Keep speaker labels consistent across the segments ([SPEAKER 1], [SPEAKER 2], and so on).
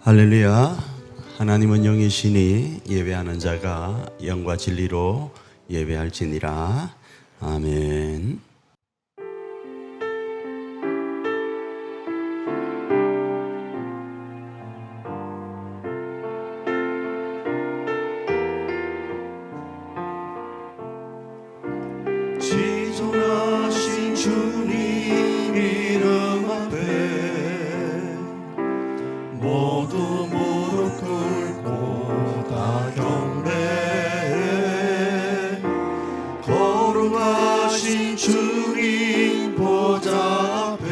[SPEAKER 1] 할렐루야. 하나님은 영이시니 예배하는 자가 영과 진리로 예배할지니라. 아멘. 지존하신 주님 이름 앞에 모두 무릎 꿇고 다 경배해. 거룩하신 주님 보좌 앞에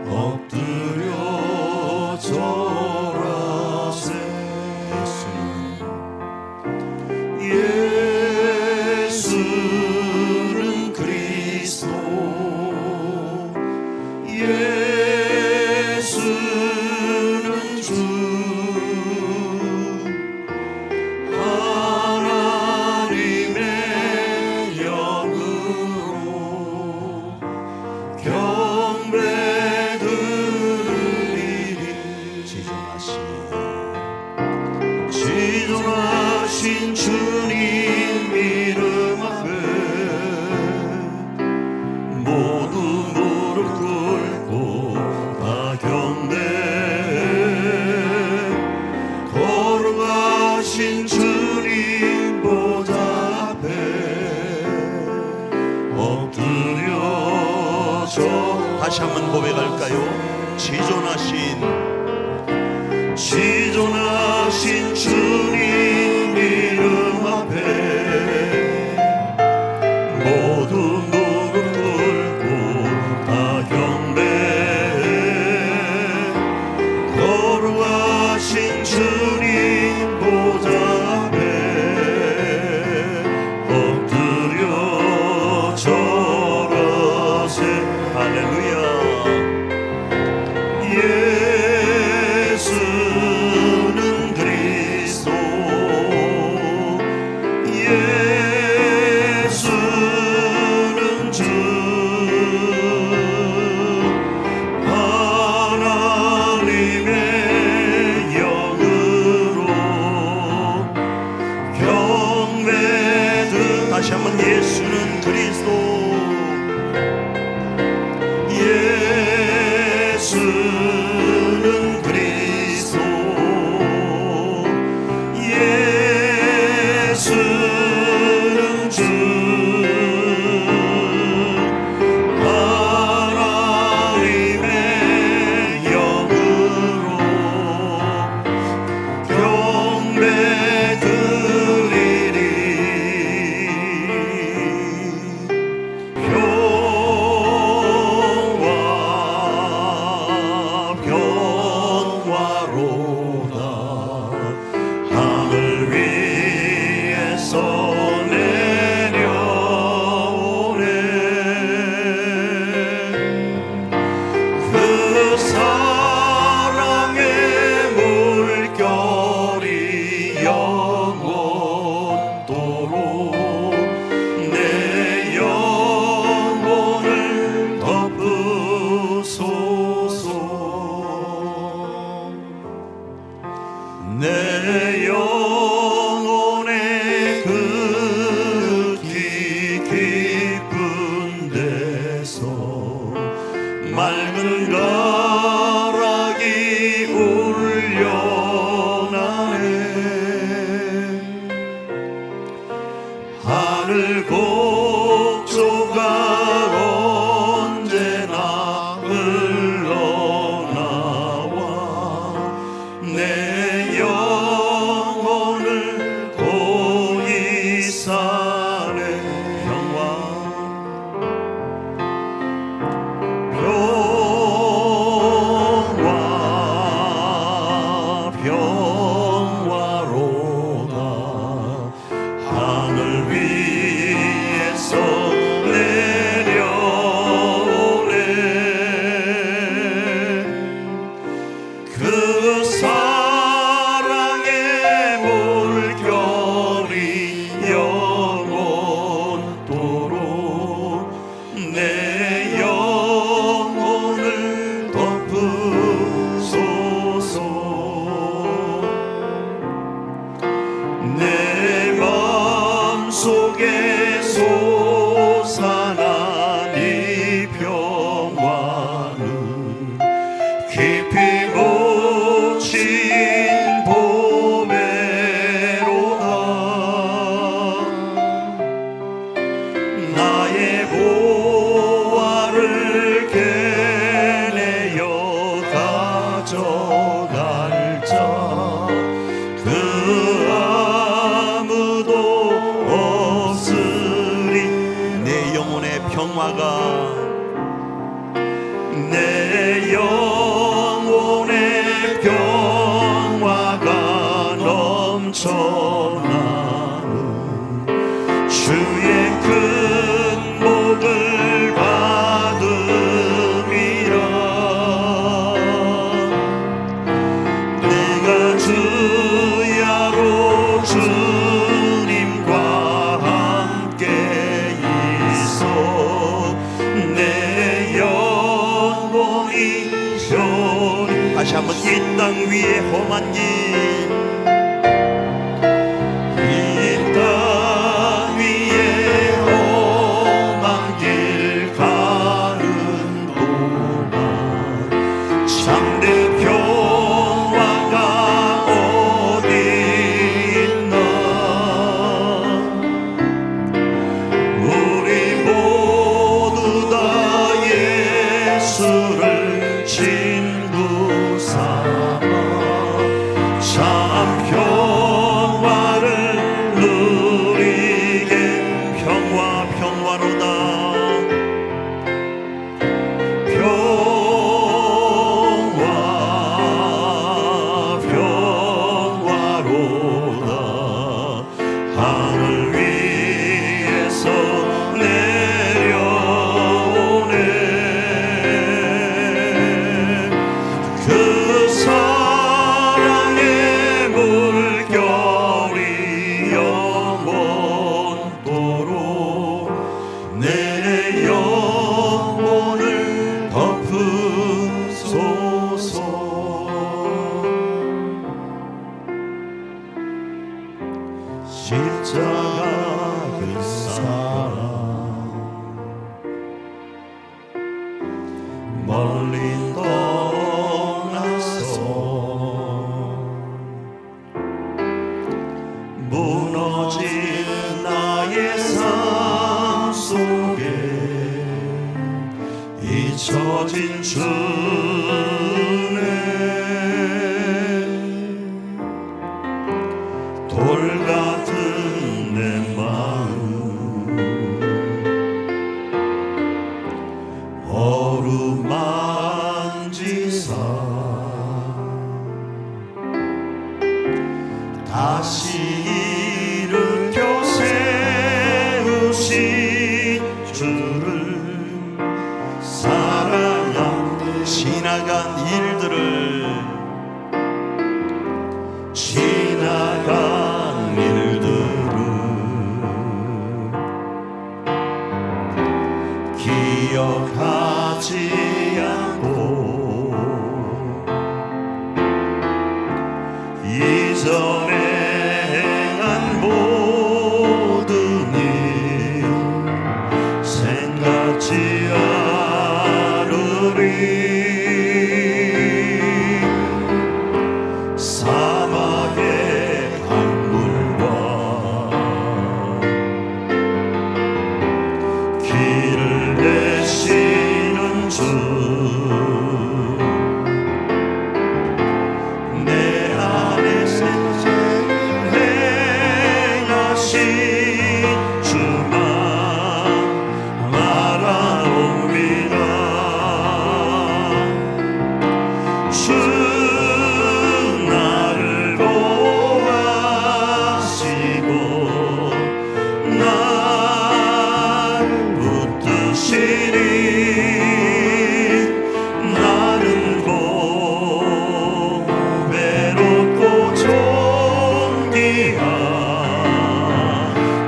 [SPEAKER 1] 엎드려 절하세. 예수는 그리스도, 예수는 주, 하나님의 영으로 경배 드리리. 지존하신 주님 이름 앞에 모두 무릎 꿇고 다 경배해. 거룩하신 주님 보좌 앞에 엎드려 절. 다시 한번 고백할까요? 지존하신 주님 이름 앞에 모두 무릎 꿇고 다 경배해. 거룩하신 주님 보좌 앞에 엎드려 절하세. 할렐루야. 예수는 그리스도, 예수는 주, 하나님의 영으로 깊이 묻힌 보배로다. 나의 보화를 깨내어 가져갈 자 그 아무도 없으리. 내 영혼의 평화가 내 영혼의 평화가 넘쳐나는 주의 큰 복을 받음이라. 내가 주야로 주님과 함께 있어 내 영혼이 편히. 다시 한번 이 땅 위에 험한 길, 이 땅 위에 험한 길 가는 동안 참된 평화가 어디 있나. 우리 모두 다 예수를 친구 삼아 참 평화를 누리게. 평화 평화로다. 평화 평화로다. 하늘 위에서 내려오네. 그 사랑의 물결이 영원토록 내 영혼을 덮으소서. 십자가 그 사랑 멀리 떠나서 무너진 나의 삶 속에 잊혀진 주네. 돌 같은 내 마음 어루만지사 다시 일으켜 세우신 주를 사랑한 지나간 일들을 기억하지 않고 이전에 행한 모든 일 생각지 않으리. 사막의 강물과 길을 내시는 주 내 안에 생생을 행하신 주만 바라옵니다. 주 나를 보아시고 날 붙드시니 나는 고배롭고 존귀한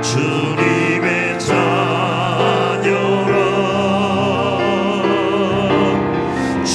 [SPEAKER 1] 주님의 자녀라. 주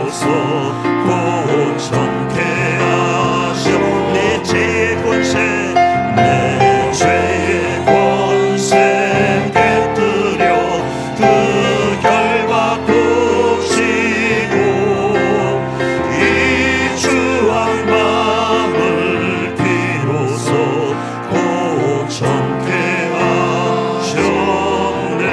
[SPEAKER 1] 비로소 고정케 하셔. 내 죄의 권세 내 죄의 권세 깨뜨려 그 결과 푸시고 이 추한 마음을 비로소 고정케 하셨네.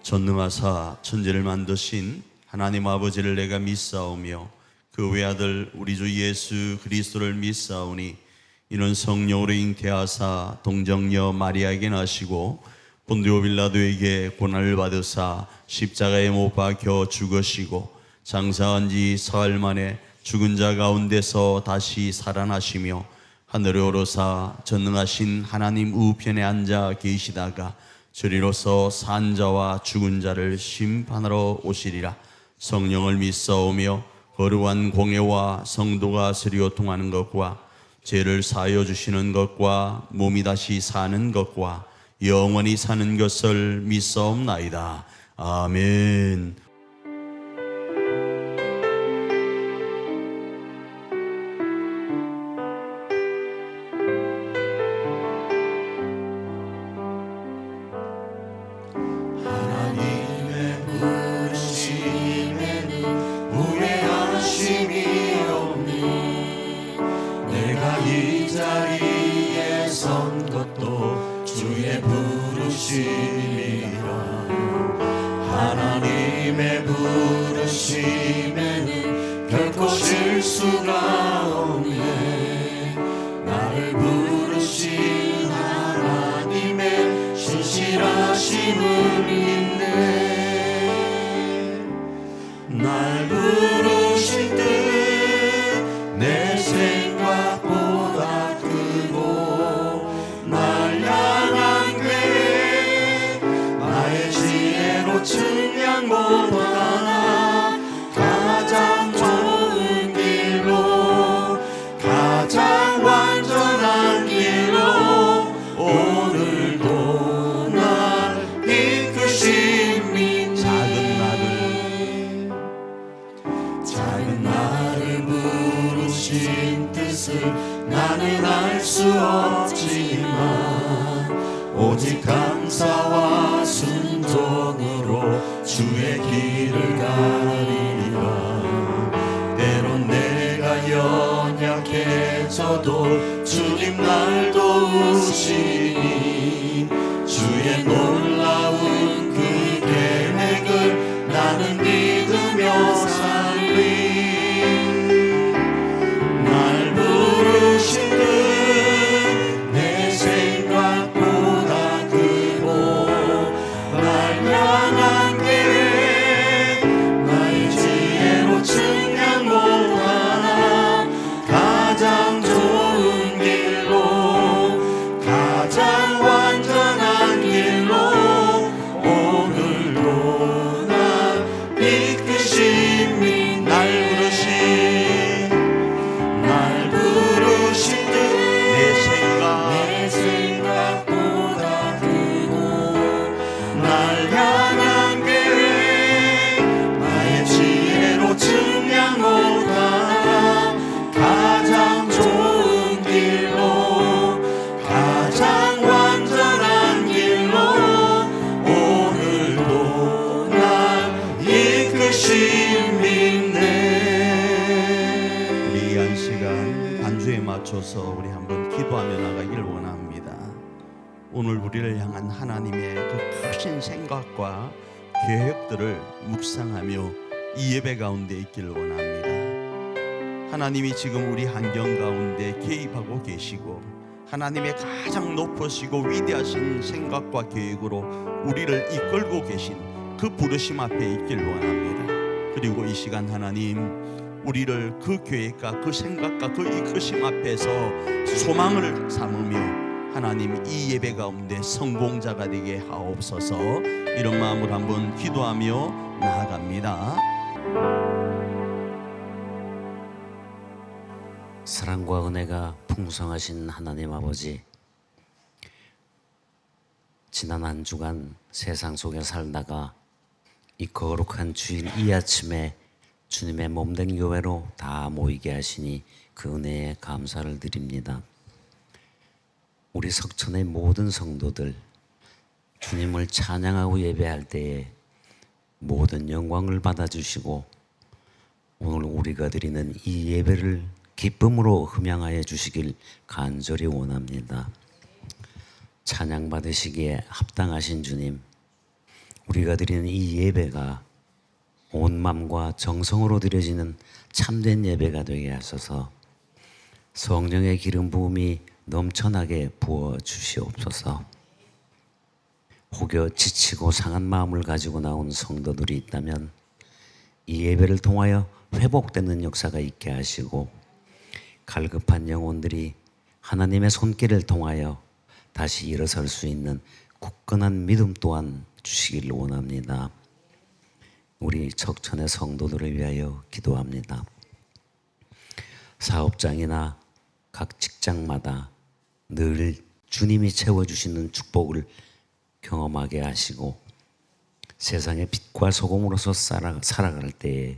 [SPEAKER 1] 전능하사 천지를 만드신 하나님 아버지를 내가 믿사오며 그 외아들 우리 주 예수 그리스도를 믿사오니 이는 성령으로 잉태하사 동정녀 마리아에게 나시고 본디오 빌라도에게 고난을 받으사 십자가에 못 박혀 죽으시고 장사한 지 사흘 만에 죽은 자 가운데서 다시 살아나시며 하늘에 오르사 전능하신 하나님 우편에 앉아 계시다가 저리로서 산 자와 죽은 자를 심판하러 오시리라. 성령을 믿사오며 거룩한 공예와 성도가 서로 통하는 것과 죄를 사하여 주시는 것과 몸이 다시 사는 것과 영원히 사는 것을 믿사옵나이다. 아멘.
[SPEAKER 2] 이 자리에 선 것도 주의 부르심이라. 하나님의 부르심에는 결코 실수가 없네. 나를 부르신 하나님의 신실하심을 믿네. 날 부르신 뜻 내 생각보다 크고 날 향한 계획 나의 지혜로 측량 못하나 가장 좋은 길로 가장 완전한 길로 오늘도 날 이끄심이 작은 나를 부르신 뜻을 나는 알 수 없지만 오직 감사와 순종으로 주의 길을 가리라. 때론 내가 연약해져도 주님 날 도우시니 주의 놀라운 그 계획을 나는 믿으며 살리. 날 부르신 뜻 내 생각보다 크고 날 향한 계획 나의 지혜로 측량 못하나 가장 좋은 길로 가장 완전한 길로 오늘도 날 이끄심이 날 부르신 뜻 내 생각보다 크고 날 향한 계획 나의 지혜로 측량 못하나 가장 좋은 길로 가장 완전한 길로 오늘도 날 이끄심 믿네.
[SPEAKER 1] 우리 이 한 시간 반주에 맞춰서 우리 한번 기도하며 나가길 원합니다. 오늘 우리를 향한 하나님의 그 크신 생각과 계획들을 묵상하며 이 예배 가운데 있기를 원합니다. 하나님이 지금 우리 환경 가운데 개입하고 계시고 하나님의 가장 높으시고 위대하신 생각과 계획으로 우리를 이끌고 계신 그 부르심 앞에 있길 원합니다. 그리고 이 시간 하나님 우리를 그 계획과 그 생각과 그 이끄심 앞에서 소망을 삼으며 하나님 이 예배 가운데 성공자가 되게 하옵소서. 이런 마음으로 한번 기도하며 나아갑니다.
[SPEAKER 3] 사랑과 은혜가 풍성하신 하나님 아버지, 지난 한 주간 세상 속에 살다가 이 거룩한 주일 이 아침에 주님의 몸된 교회로 다 모이게 하시니 그 은혜에 감사를 드립니다. 우리 석천의 모든 성도들, 주님을 찬양하고 예배할 때에 모든 영광을 받아주시고 오늘 우리가 드리는 이 예배를 기쁨으로 흠양하여 주시길 간절히 원합니다. 찬양 받으시기에 합당하신 주님, 우리가 드리는 이 예배가 온 마음과 정성으로 드려지는 참된 예배가 되게 하소서. 성령의 기름 부음이 넘쳐나게 부어 주시옵소서. 혹여 지치고 상한 마음을 가지고 나온 성도들이 있다면 이 예배를 통하여 회복되는 역사가 있게 하시고, 갈급한 영혼들이 하나님의 손길을 통하여 다시 일어설 수 있는 굳건한 믿음 또한 주시기를 원합니다. 우리 척천의 성도들을 위하여 기도합니다. 사업장이나 각 직장마다 늘 주님이 채워주시는 축복을 경험하게 하시고, 세상의 빛과 소금으로서 살아갈 때에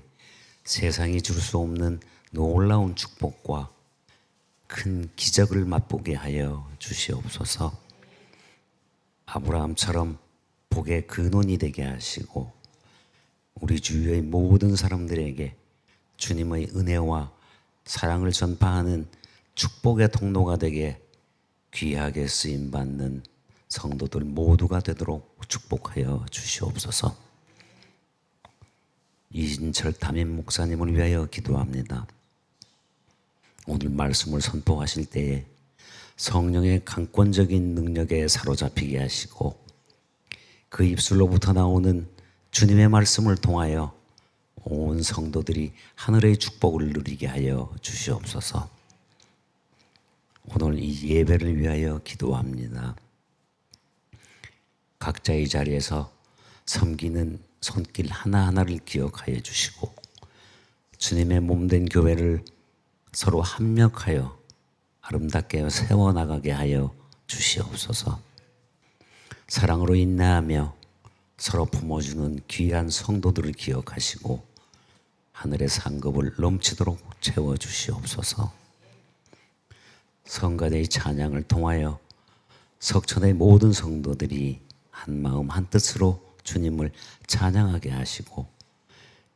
[SPEAKER 3] 세상이 줄 수 없는 놀라운 축복과 큰 기적을 맛보게 하여 주시옵소서. 아브라함처럼 복의 근원이 되게 하시고 우리 주위의 모든 사람들에게 주님의 은혜와 사랑을 전파하는 축복의 통로가 되게 귀하게 쓰임받는 성도들 모두가 되도록 축복하여 주시옵소서. 이진철 담임 목사님을 위하여 기도합니다. 오늘 말씀을 선포하실 때에 성령의 강권적인 능력에 사로잡히게 하시고 그 입술로부터 나오는 주님의 말씀을 통하여 온 성도들이 하늘의 축복을 누리게 하여 주시옵소서. 오늘 이 예배를 위하여 기도합니다. 각자의 자리에서 섬기는 손길 하나하나를 기억하여 주시고 주님의 몸된 교회를 서로 합력하여 아름답게 세워나가게 하여 주시옵소서. 사랑으로 인내하며 서로 품어주는 귀한 성도들을 기억하시고 하늘의 상급을 넘치도록 채워주시옵소서. 성가대의 찬양을 통하여 석천의 모든 성도들이 한마음 한뜻으로 주님을 찬양하게 하시고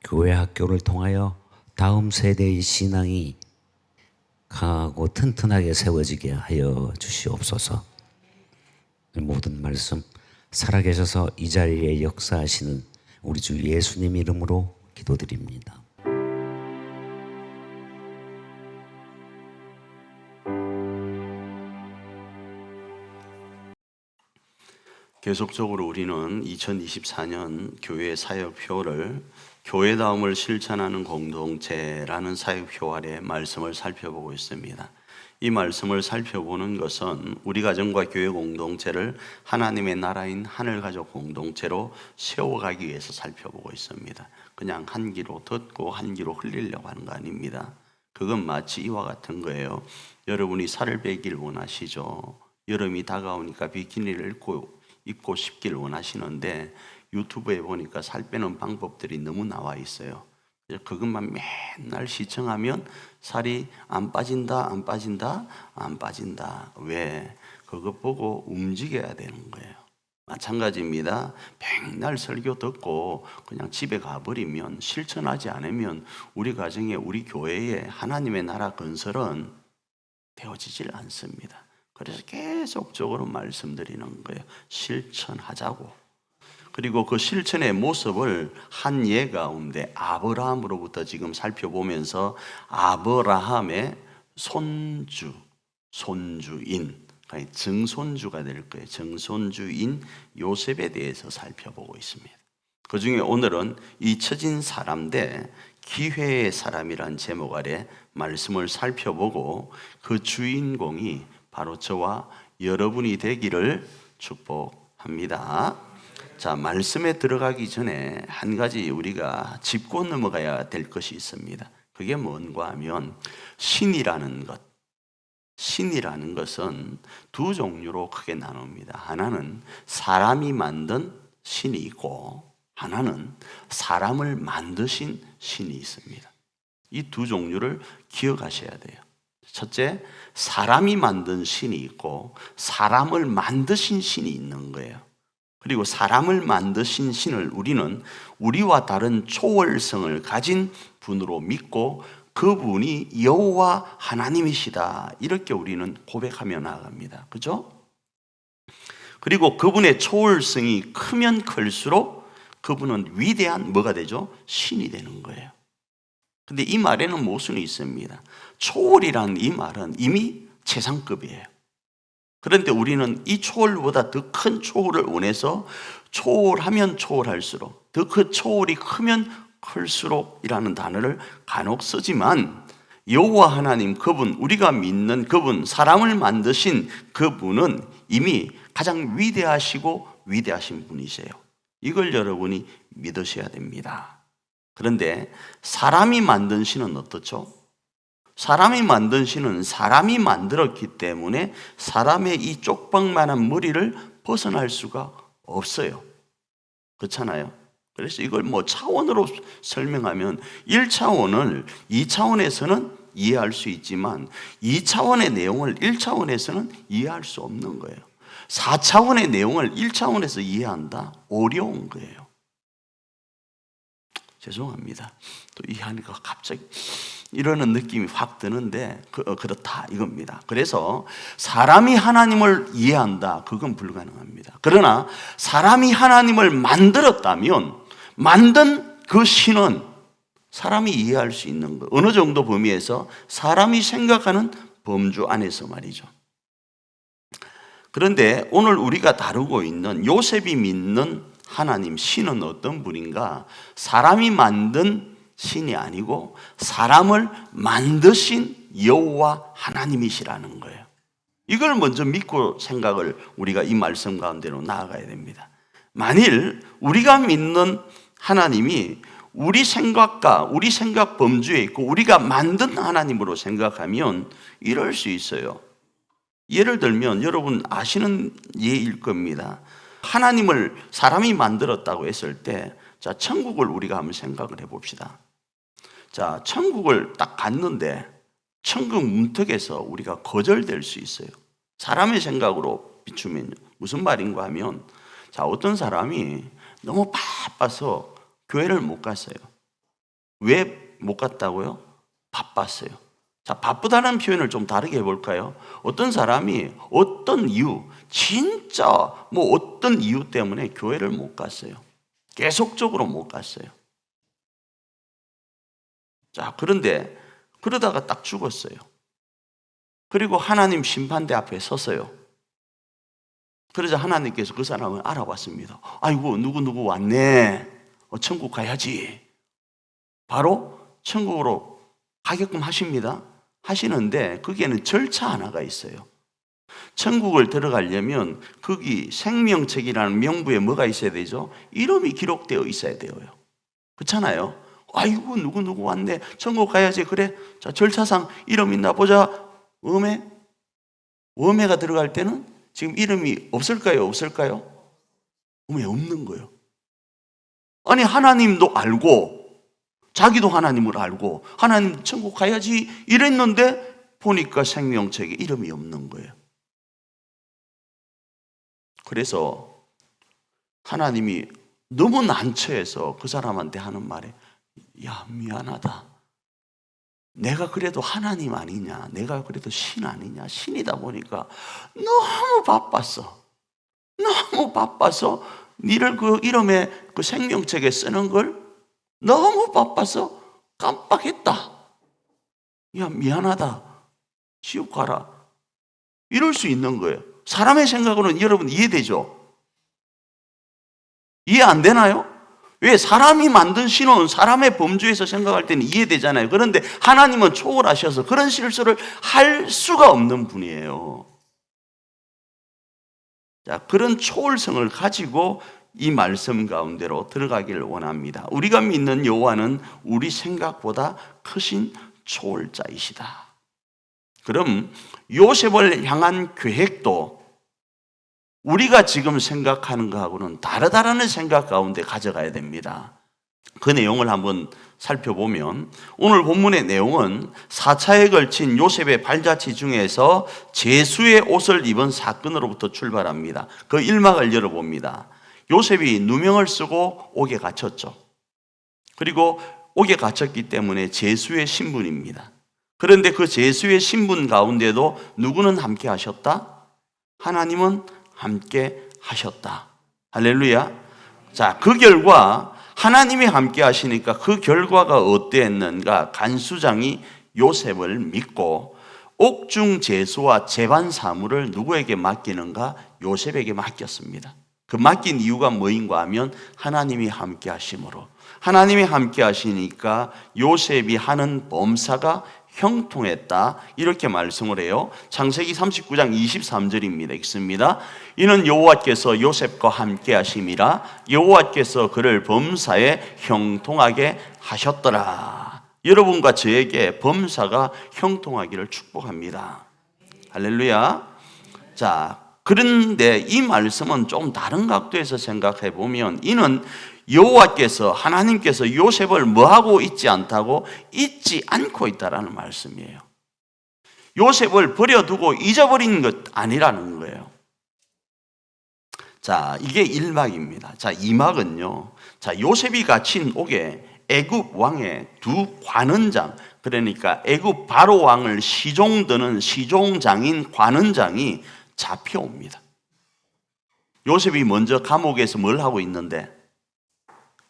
[SPEAKER 3] 교회 학교를 통하여 다음 세대의 신앙이 강하고 튼튼하게 세워지게 하여 주시옵소서. 모든 말씀 살아계셔서 이 자리에 역사하시는 우리 주 예수님 이름으로 기도드립니다.
[SPEAKER 1] 계속적으로 우리는 2024년 교회 사역표를 교회다움을 실천하는 공동체라는 사역표 아래 말씀을 살펴보고 있습니다. 이 말씀을 살펴보는 것은 우리 가정과 교회 공동체를 하나님의 나라인 하늘가족 공동체로 세워가기 위해서 살펴보고 있습니다. 그냥 한 귀로 듣고 한 귀로 흘리려고 하는 거 아닙니다. 그건 마치 이와 같은 거예요. 여러분이 살을 빼길 원하시죠. 여름이 다가오니까 비키니를 입고 싶길 원하시는데 유튜브에 보니까 살 빼는 방법들이 너무 나와 있어요. 그것만 맨날 시청하면 살이 안 빠진다, 안 빠진다, 안 빠진다. 왜? 그거 보고 움직여야 되는 거예요. 마찬가지입니다. 맨날 설교 듣고 그냥 집에 가버리면 실천하지 않으면 우리 가정에 우리 교회에 하나님의 나라 건설은 되어지질 않습니다. 그래서 계속적으로 말씀드리는 거예요. 실천하자고. 그리고 그 실천의 모습을 한 예 가운데 아브라함으로부터 지금 살펴보면서 아브라함의 손주인, 증손주가 될 거예요. 증손주인 요셉에 대해서 살펴보고 있습니다. 그 중에 오늘은 잊혀진 사람 대 기회의 사람이란 제목 아래 말씀을 살펴보고 그 주인공이 바로 저와 여러분이 되기를 축복합니다. 자, 말씀에 들어가기 전에 한 가지 우리가 짚고 넘어가야 될 것이 있습니다. 그게 뭔가 하면 신이라는 것은 두 종류로 크게 나눕니다. 하나는 사람이 만든 신이 있고 하나는 사람을 만드신 신이 있습니다. 이 두 종류를 기억하셔야 돼요. 첫째, 사람이 만든 신이 있고 사람을 만드신 신이 있는 거예요. 그리고 사람을 만드신 신을 우리는 우리와 다른 초월성을 가진 분으로 믿고 그분이 여호와 하나님이시다, 이렇게 우리는 고백하며 나아갑니다. 그죠? 그리고 그분의 초월성이 크면 클수록 그분은 위대한 뭐가 되죠? 신이 되는 거예요. 근데 이 말에는 모순이 있습니다. 초월이라는 이 말은 이미 최상급이에요. 그런데 우리는 이 초월보다 더 큰 초월을 원해서 초월하면 초월할수록, 더 그 초월이 크면 클수록 이라는 단어를 간혹 쓰지만 여호와 하나님, 그분, 우리가 믿는 그분, 사람을 만드신 그분은 이미 가장 위대하시고 위대하신 분이세요. 이걸 여러분이 믿으셔야 됩니다. 그런데 사람이 만든 신은 어떻죠? 사람이 만든 신은 사람이 만들었기 때문에 사람의 이 쪽방만한 머리를 벗어날 수가 없어요. 그렇잖아요? 그래서 이걸 차원으로 설명하면 1차원을 2차원에서는 이해할 수 있지만 2차원의 내용을 1차원에서는 이해할 수 없는 거예요. 4차원의 내용을 1차원에서 이해한다? 어려운 거예요. 죄송합니다. 또 이해하니까 갑자기 이러는 느낌이 확 드는데 그렇다 이겁니다. 그래서 사람이 하나님을 이해한다, 그건 불가능합니다. 그러나 사람이 하나님을 만들었다면 만든 그 신은 사람이 이해할 수 있는 것, 어느 정도 범위에서 사람이 생각하는 범주 안에서 말이죠. 그런데 오늘 우리가 다루고 있는 요셉이 믿는 하나님, 신은 어떤 분인가? 사람이 만든 신이 아니고 사람을 만드신 여호와 하나님이시라는 거예요. 이걸 먼저 믿고 생각을 우리가 이 말씀 가운데로 나아가야 됩니다. 만일 우리가 믿는 하나님이 우리 생각과 우리 생각 범주에 있고 우리가 만든 하나님으로 생각하면 이럴 수 있어요. 예를 들면 여러분 아시는 예일 겁니다. 하나님을 사람이 만들었다고 했을 때, 자, 천국을 우리가 한번 생각을 해봅시다. 자, 천국을 딱 갔는데 천국 문턱에서 우리가 거절될 수 있어요. 사람의 생각으로 비추면 무슨 말인가 하면, 자, 어떤 사람이 너무 바빠서 교회를 못 갔어요. 왜 못 갔다고요? 바빴어요. 자, 바쁘다는 표현을 좀 다르게 해볼까요? 어떤 사람이 어떤 이유, 진짜 어떤 이유 때문에 교회를 못 갔어요. 계속적으로 못 갔어요. 자, 그런데 그러다가 딱 죽었어요. 그리고 하나님 심판대 앞에 섰어요. 그러자 하나님께서 그 사람을 알아봤습니다. 아이고, 누구 왔네. 천국 가야지. 바로 천국으로 가게끔 하십니다. 하시는데 거기에는 절차 하나가 있어요. 천국을 들어가려면 거기 생명책이라는 명부에 뭐가 있어야 되죠? 이름이 기록되어 있어야 돼요. 그렇잖아요. 아이고, 누구 왔네. 천국 가야지. 그래, 자, 절차상 이름 있나 보자. 웜에가 들어갈 때는 지금 이름이 없을까요? 왜 없는 거예요? 아니, 하나님도 알고 자기도 하나님을 알고 하나님 천국 가야지 이랬는데 보니까 생명책에 이름이 없는 거예요. 그래서 하나님이 너무 난처해서 그 사람한테 하는 말에, 야, 미안하다. 내가 그래도 하나님 아니냐, 내가 그래도 신 아니냐. 신이다 보니까 너무 바빴어. 니를 그 이름에 그 생명책에 쓰는 걸 너무 바빠서 깜빡했다. 야, 미안하다. 지옥 가라. 이럴 수 있는 거예요. 사람의 생각으로는 여러분 이해되죠? 이해 안 되나요? 왜? 사람이 만든 신은 사람의 범주에서 생각할 때는 이해되잖아요. 그런데 하나님은 초월하셔서 그런 실수를 할 수가 없는 분이에요. 자, 그런 초월성을 가지고 이 말씀 가운데로 들어가기를 원합니다. 우리가 믿는 여호와는 우리 생각보다 크신 초월자이시다. 그럼 요셉을 향한 계획도 우리가 지금 생각하는 것하고는 다르다라는 생각 가운데 가져가야 됩니다. 그 내용을 한번 살펴보면 오늘 본문의 내용은 4차에 걸친 요셉의 발자취 중에서 제수의 옷을 입은 사건으로부터 출발합니다. 그 일막을 열어봅니다. 요셉이 누명을 쓰고 옥에 갇혔죠. 그리고 옥에 갇혔기 때문에 제수의 신분입니다. 그런데 그 제수의 신분 가운데도 누구는 함께 하셨다? 하나님은 함께 하셨다. 할렐루야. 자, 그 결과 하나님이 함께 하시니까 그 결과가 어땠는가? 간수장이 요셉을 믿고 옥중 제수와 재반 사무를 누구에게 맡기는가? 요셉에게 맡겼습니다. 그 맡긴 이유가 뭐인가 하면 하나님이 함께 하심으로, 하나님이 함께 하시니까 요셉이 하는 범사가 형통했다, 이렇게 말씀을 해요. 창세기 39장 23절입니다. 읽습니다. 이는 여호와께서 요셉과 함께 하심이라 여호와께서 그를 범사에 형통하게 하셨더라. 여러분과 저에게 범사가 형통하기를 축복합니다. 할렐루야. 자, 그런데 이 말씀은 좀 다른 각도에서 생각해 보면 이는 여호와께서, 하나님께서 요셉을 뭐하고 있지 않다고? 잊지 않고 있다라는 말씀이에요. 요셉을 버려두고 잊어버린 것 아니라는 거예요. 자, 이게 1막입니다. 자, 2막은요. 자, 요셉이 갇힌 옥에 애굽 왕의 두 관원장, 그러니까 애굽 바로 왕을 시종드는 시종장인 관원장이 잡혀옵니다. 요셉이 먼저 감옥에서 뭘 하고 있는데?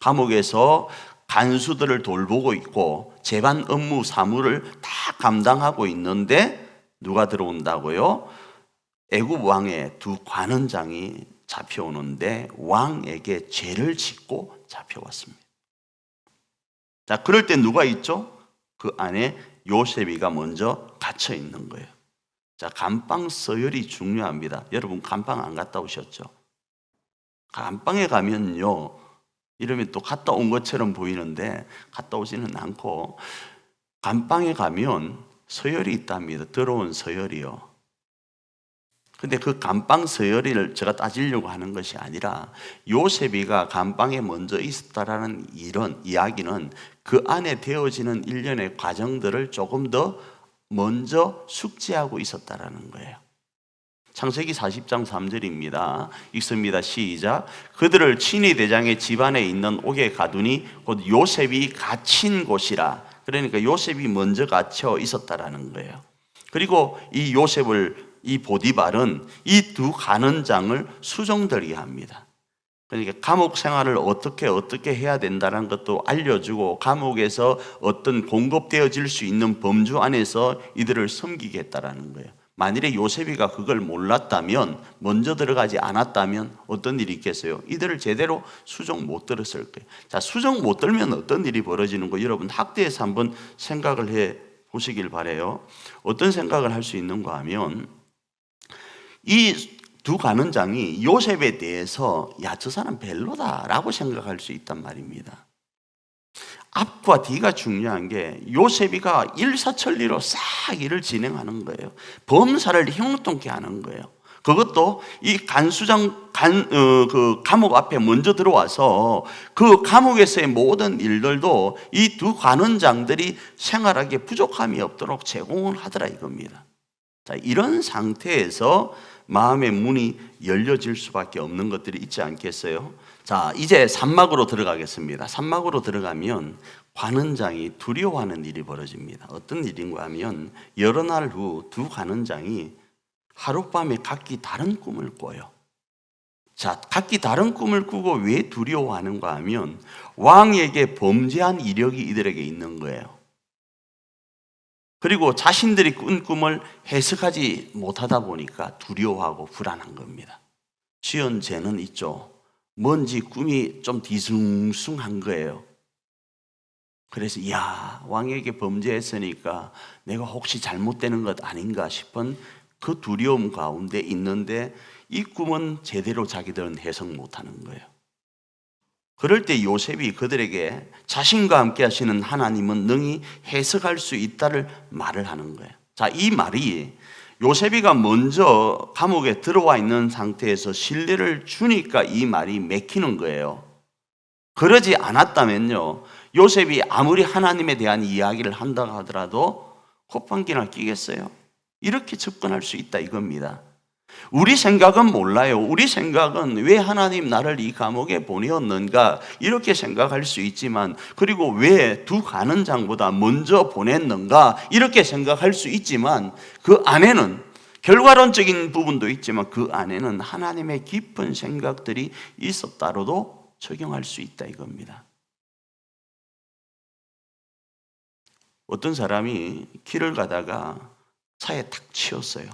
[SPEAKER 1] 감옥에서 간수들을 돌보고 있고 재반 업무 사무를 다 감당하고 있는데 누가 들어온다고요? 애굽 왕의 두 관원장이 잡혀오는데 왕에게 죄를 짓고 잡혀왔습니다. 자, 그럴 때 누가 있죠? 그 안에 요셉이가 먼저 갇혀 있는 거예요. 자, 감방 서열이 중요합니다. 여러분 감방 안 갔다 오셨죠? 감방에 가면요, 이러면 또 갔다 온 것처럼 보이는데 갔다 오지는 않고, 감방에 가면 서열이 있답니다. 들어온 서열이요. 근데 그 감방 서열을 제가 따지려고 하는 것이 아니라 요셉이가 감방에 먼저 있었다라는 이런 이야기는 그 안에 되어지는 일련의 과정들을 조금 더 먼저 숙지하고 있었다라는 거예요. 창세기 40장 3절입니다. 읽습니다. 시작. 그들을 친위 대장의 집안에 있는 옥에 가두니 곧 요셉이 갇힌 곳이라. 그러니까 요셉이 먼저 갇혀 있었다라는 거예요. 그리고 이 요셉을, 이 보디발은 이 두 간원장을 수종들이 합니다. 그러니까 감옥 생활을 어떻게 해야 된다는 것도 알려주고 감옥에서 어떤 공급되어질 수 있는 범주 안에서 이들을 섬기겠다라는 거예요. 만일에 요셉이가 그걸 몰랐다면, 먼저 들어가지 않았다면 어떤 일이 있겠어요? 이들을 제대로 수종 못 들었을 거예요. 자, 수종 못 들면 어떤 일이 벌어지는 거 여러분 학대에서 한번 생각을 해 보시길 바래요. 어떤 생각을 할 수 있는가 하면 이 두 간원장이 요셉에 대해서 야, 저 사람 별로다라고 생각할 수 있단 말입니다. 앞과 뒤가 중요한 게 요셉이가 일사천리로 싹 일을 진행하는 거예요. 범사를 형통케 하는 거예요. 그것도 이 간수장 그 감옥 앞에 먼저 들어와서 그 감옥에서의 모든 일들도 이 두 관원장들이 생활하기에 부족함이 없도록 제공을 하더라 이겁니다. 자, 이런 상태에서 마음의 문이 열려질 수밖에 없는 것들이 있지 않겠어요? 자, 이제 3막으로 들어가겠습니다. 3막으로 들어가면 관원장이 두려워하는 일이 벌어집니다. 어떤 일인가 하면 여러 날 후 두 관원장이 하룻밤에 각기 다른 꿈을 꿔요. 자, 각기 다른 꿈을 꾸고 왜 두려워하는가 하면 왕에게 범죄한 이력이 이들에게 있는 거예요. 그리고 자신들이 꾼 꿈을 해석하지 못하다 보니까 두려워하고 불안한 겁니다. 지연죄는 있죠. 뭔지 꿈이 좀 뒤숭숭한 거예요. 그래서 야, 왕에게 범죄했으니까 내가 혹시 잘못되는 것 아닌가 싶은 그 두려움 가운데 있는데 이 꿈은 제대로 자기들은 해석 못하는 거예요. 그럴 때 요셉이 그들에게 자신과 함께 하시는 하나님은 능히 해석할 수 있다를 말을 하는 거예요. 자, 이 말이 요셉이가 먼저 감옥에 들어와 있는 상태에서 신뢰를 주니까 이 말이 맥히는 거예요. 그러지 않았다면요, 요셉이 아무리 하나님에 대한 이야기를 한다고 하더라도 콧방귀나 끼겠어요? 이렇게 접근할 수 있다 이겁니다. 우리 생각은 몰라요. 우리 생각은 왜 하나님 나를 이 감옥에 보내었는가 이렇게 생각할 수 있지만, 그리고 왜 두 가는 장보다 먼저 보냈는가 이렇게 생각할 수 있지만, 그 안에는 결과론적인 부분도 있지만 그 안에는 하나님의 깊은 생각들이 있었다로도 적용할 수 있다 이겁니다. 어떤 사람이 길을 가다가 차에 탁 치였어요.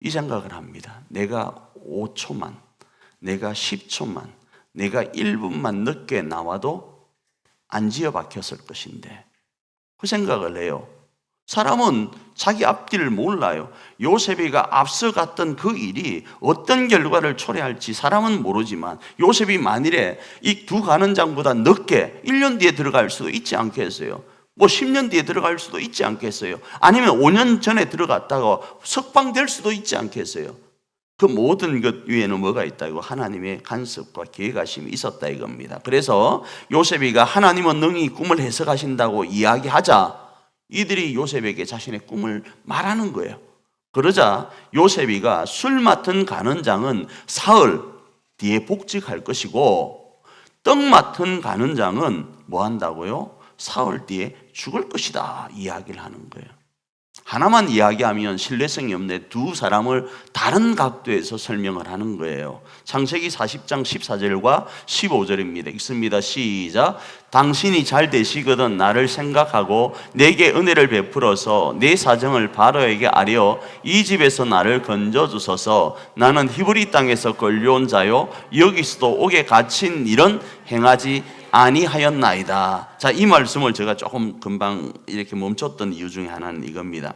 [SPEAKER 1] 이 생각을 합니다. 내가 5초만, 내가 10초만, 내가 1분만 늦게 나와도 안 지어 박혔을 것인데, 그 생각을 해요. 사람은 자기 앞길을 몰라요. 요셉이가 앞서갔던 그 일이 어떤 결과를 초래할지 사람은 모르지만, 요셉이 만일에 이 두 가는 장보다 늦게 1년 뒤에 들어갈 수도 있지 않겠어요? 뭐 10년 뒤에 들어갈 수도 있지 않겠어요? 아니면 5년 전에 들어갔다가 석방될 수도 있지 않겠어요? 그 모든 것 위에는 뭐가 있다고? 하나님의 간섭과 계획하심이 있었다 이겁니다. 그래서 요셉이가 하나님은 능히 꿈을 해석하신다고 이야기하자 이들이 요셉에게 자신의 꿈을 말하는 거예요. 그러자 요셉이가 술 맡은 가는 장은 사흘 뒤에 복직할 것이고, 떡 맡은 가는 장은 뭐 한다고요? 사흘 뒤에 죽을 것이다 이야기를 하는 거예요. 하나만 이야기하면 신뢰성이 없는 두 사람을 다른 각도에서 설명을 하는 거예요. 창세기 40장 14절과 15절입니다. 읽습니다. 시작. 당신이 잘 되시거든 나를 생각하고 내게 은혜를 베풀어서 내 사정을 바로에게 아려 이 집에서 나를 건져주소서. 나는 히브리 땅에서 걸려온 자요 여기서도 옥에 갇힌 일은 행하지 아니하였나이다. 자, 이 말씀을 제가 조금 금방 이렇게 멈췄던 이유 중에 하나는 이겁니다.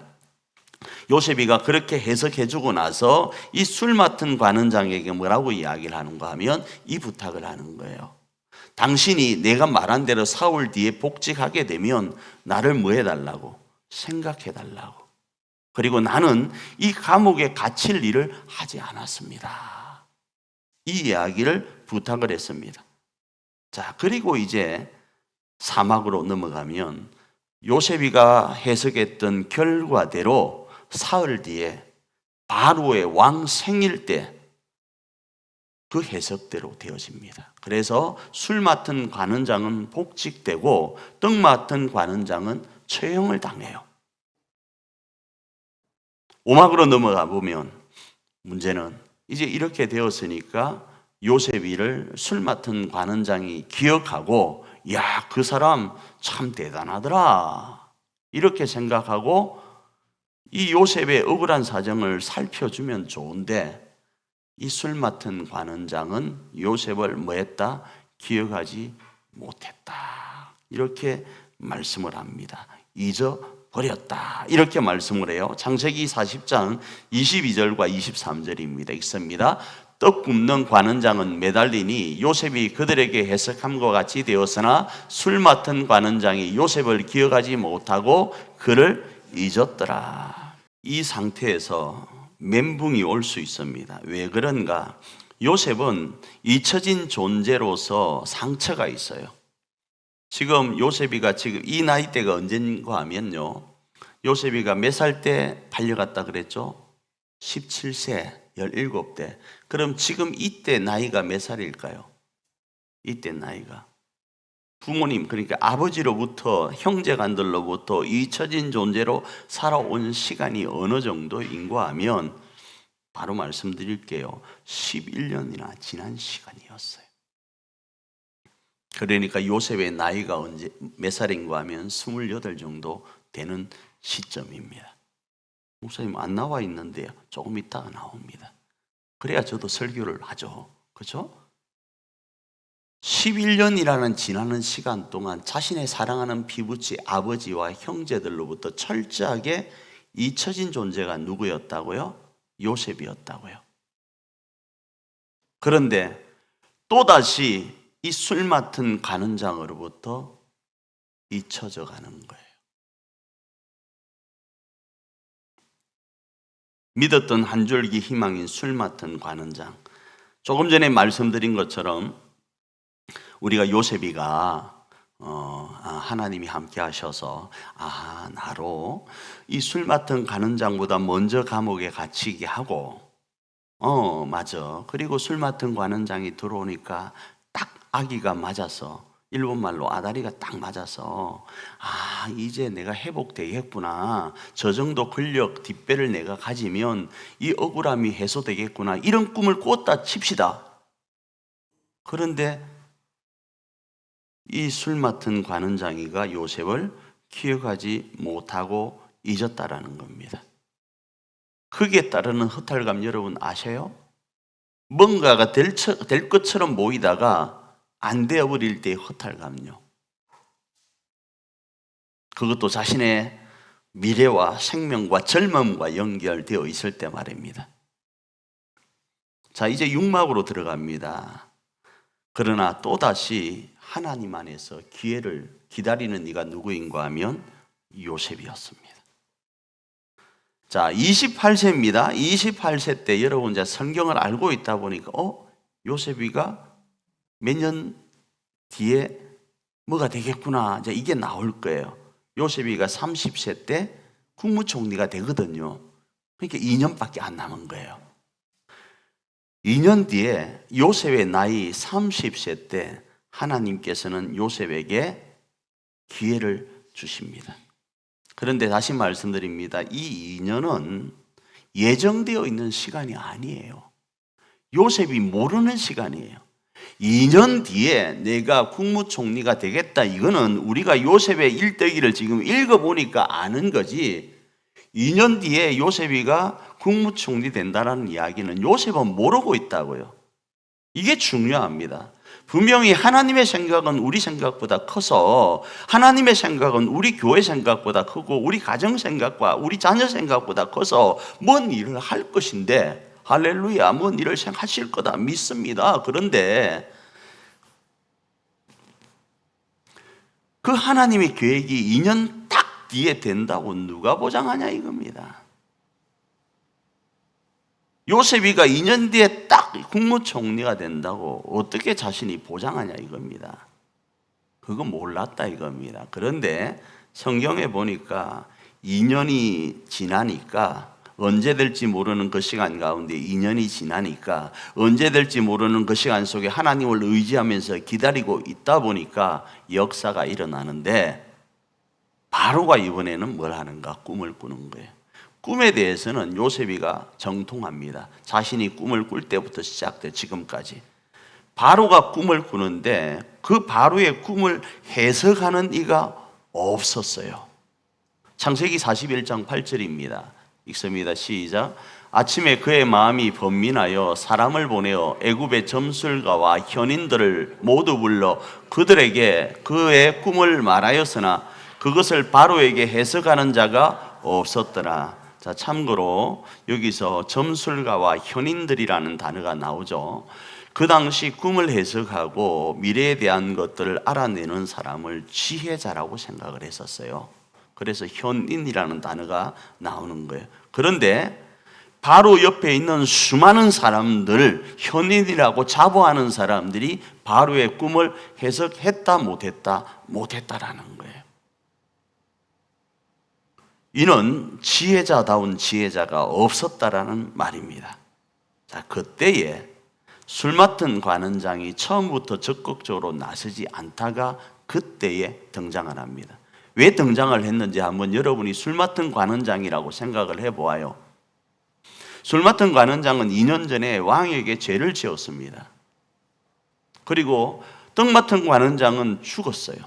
[SPEAKER 1] 요셉이가 그렇게 해석해주고 나서 이 술 맡은 관원장에게 뭐라고 이야기를 하는가 하면 이 부탁을 하는 거예요. 당신이 내가 말한 대로 사흘 뒤에 복직하게 되면 나를 뭐 해달라고? 생각해달라고. 그리고 나는 이 감옥에 갇힐 일을 하지 않았습니다. 이 이야기를 부탁을 했습니다. 자, 그리고 이제 사막으로 넘어가면 요셉이가 해석했던 결과대로 사흘 뒤에 바로의 왕 생일 때 그 해석대로 되어집니다. 그래서 술 맡은 관원장은 복직되고 떡 맡은 관원장은 처형을 당해요. 오막으로 넘어가 보면 문제는 이제 이렇게 되었으니까 요셉이를 술 맡은 관원장이 기억하고, 야, 그 사람 참 대단하더라 이렇게 생각하고 이 요셉의 억울한 사정을 살펴주면 좋은데, 이 술 맡은 관원장은 요셉을 뭐 했다? 기억하지 못했다 이렇게 말씀을 합니다. 잊어버렸다 이렇게 말씀을 해요. 창세기 40장 22절과 23절입니다. 읽습니다. 떡 굽는 관원장은 매달리니 요셉이 그들에게 해석함과 같이 되었으나 술 맡은 관원장이 요셉을 기억하지 못하고 그를 잊었더라. 이 상태에서 멘붕이 올 수 있습니다. 왜 그런가? 요셉은 잊혀진 존재로서 상처가 있어요. 지금 요셉이가 지금 이 나이대가 언젠가 하면요, 요셉이가 몇 살 때 팔려갔다 그랬죠? 17세, 17대. 그럼 지금 이때 나이가 몇 살일까요? 이때 나이가 부모님, 그러니까 아버지로부터 형제간들로부터 잊혀진 존재로 살아온 시간이 어느 정도인가 하면 바로 말씀드릴게요. 11년이나 지난 시간이었어요. 그러니까 요셉의 나이가 언제 몇 살인가 하면 28 정도 되는 시점입니다. 목사님 안 나와 있는데요. 조금 있다가 나옵니다. 그래야 저도 설교를 하죠. 그렇죠? 11년이라는 지나는 시간 동안 자신의 사랑하는 피부치 아버지와 형제들로부터 철저하게 잊혀진 존재가 누구였다고요? 요셉이었다고요. 그런데 또다시 이 술 맡은 관원장으로부터 잊혀져 가는 거예요. 믿었던 한 줄기 희망인 술 맡은 관원장. 조금 전에 말씀드린 것처럼 우리가 요셉이가 하나님이 함께 하셔서 나로 이 술 맡은 관원장보다 먼저 감옥에 갇히게 하고 맞아. 그리고 술 맡은 관원장이 들어오니까 딱 아기가 맞아서 일본말로 아다리가 딱 맞아서 이제 내가 회복되겠구나. 저 정도 권력 뒷배를 내가 가지면 이 억울함이 해소되겠구나. 이런 꿈을 꿨다 칩시다. 그런데 이 술 맡은 관원장이가 요셉을 기억하지 못하고 잊었다라는 겁니다. 거기에 따르는 허탈감 여러분 아세요? 뭔가가 될 것처럼 보이다가 안 되어버릴 때의 허탈감요. 그것도 자신의 미래와 생명과 젊음과 연결되어 있을 때 말입니다. 자, 이제 육막으로 들어갑니다. 그러나 또다시 하나님 안에서 기회를 기다리는 이가 누구인가 하면 요셉이었습니다. 자, 28세입니다. 28세 때 여러분 이제 성경을 알고 있다 보니까 요셉이가 몇 년 뒤에 뭐가 되겠구나. 이제 이게 나올 거예요. 요셉이가 30세 때 국무총리가 되거든요. 그러니까 2년밖에 안 남은 거예요. 2년 뒤에 요셉의 나이 30세 때 하나님께서는 요셉에게 기회를 주십니다. 그런데 다시 말씀드립니다. 이 2년은 예정되어 있는 시간이 아니에요. 요셉이 모르는 시간이에요. 2년 뒤에 내가 국무총리가 되겠다. 이거는 우리가 요셉의 일대기를 지금 읽어보니까 아는 거지. 2년 뒤에 요셉이가 국무총리 된다는 이야기는 요셉은 모르고 있다고요. 이게 중요합니다. 분명히 하나님의 생각은 우리 생각보다 커서 하나님의 생각은 우리 교회 생각보다 크고 우리 가정 생각과 우리 자녀 생각보다 커서 뭔 일을 할 것인데 할렐루야, 뭔 일을 하실 거다 믿습니다. 그런데 그 하나님의 계획이 2년 딱 뒤에 된다고 누가 보장하냐 이겁니다. 요셉이가 2년 뒤에 딱 국무총리가 된다고 어떻게 자신이 보장하냐 이겁니다. 그거 몰랐다 이겁니다. 그런데 성경에 보니까 2년이 지나니까 언제 될지 모르는 그 시간 가운데 2년이 지나니까 언제 될지 모르는 그 시간 속에 하나님을 의지하면서 기다리고 있다 보니까 역사가 일어나는데 바로가 이번에는 뭘 하는가? 꿈을 꾸는 거예요. 꿈에 대해서는 요셉이가 정통합니다. 자신이 꿈을 꿀 때부터 시작돼 지금까지. 바로가 꿈을 꾸는데 그 바로의 꿈을 해석하는 이가 없었어요. 창세기 41장 8절입니다. 읽습니다. 시작. 아침에 그의 마음이 번민하여 사람을 보내어 애굽의 점술가와 현인들을 모두 불러 그들에게 그의 꿈을 말하였으나 그것을 바로에게 해석하는 자가 없었더라. 자, 참고로 여기서 점술가와 현인들이라는 단어가 나오죠. 그 당시 꿈을 해석하고 미래에 대한 것들을 알아내는 사람을 지혜자라고 생각을 했었어요. 그래서 현인이라는 단어가 나오는 거예요. 그런데 바로 옆에 있는 수많은 사람들, 현인이라고 자부하는 사람들이 바로의 꿈을 해석했다 못했다? 못했다라는 거예요. 이는 지혜자다운 지혜자가 없었다라는 말입니다. 자, 그때에 술 맡은 관원장이 처음부터 적극적으로 나서지 않다가 그때에 등장을 합니다. 왜 등장을 했는지 한번 여러분이 술 맡은 관원장이라고 생각을 해보아요. 술 맡은 관원장은 2년 전에 왕에게 죄를 지었습니다. 그리고 떡 맡은 관원장은 죽었어요.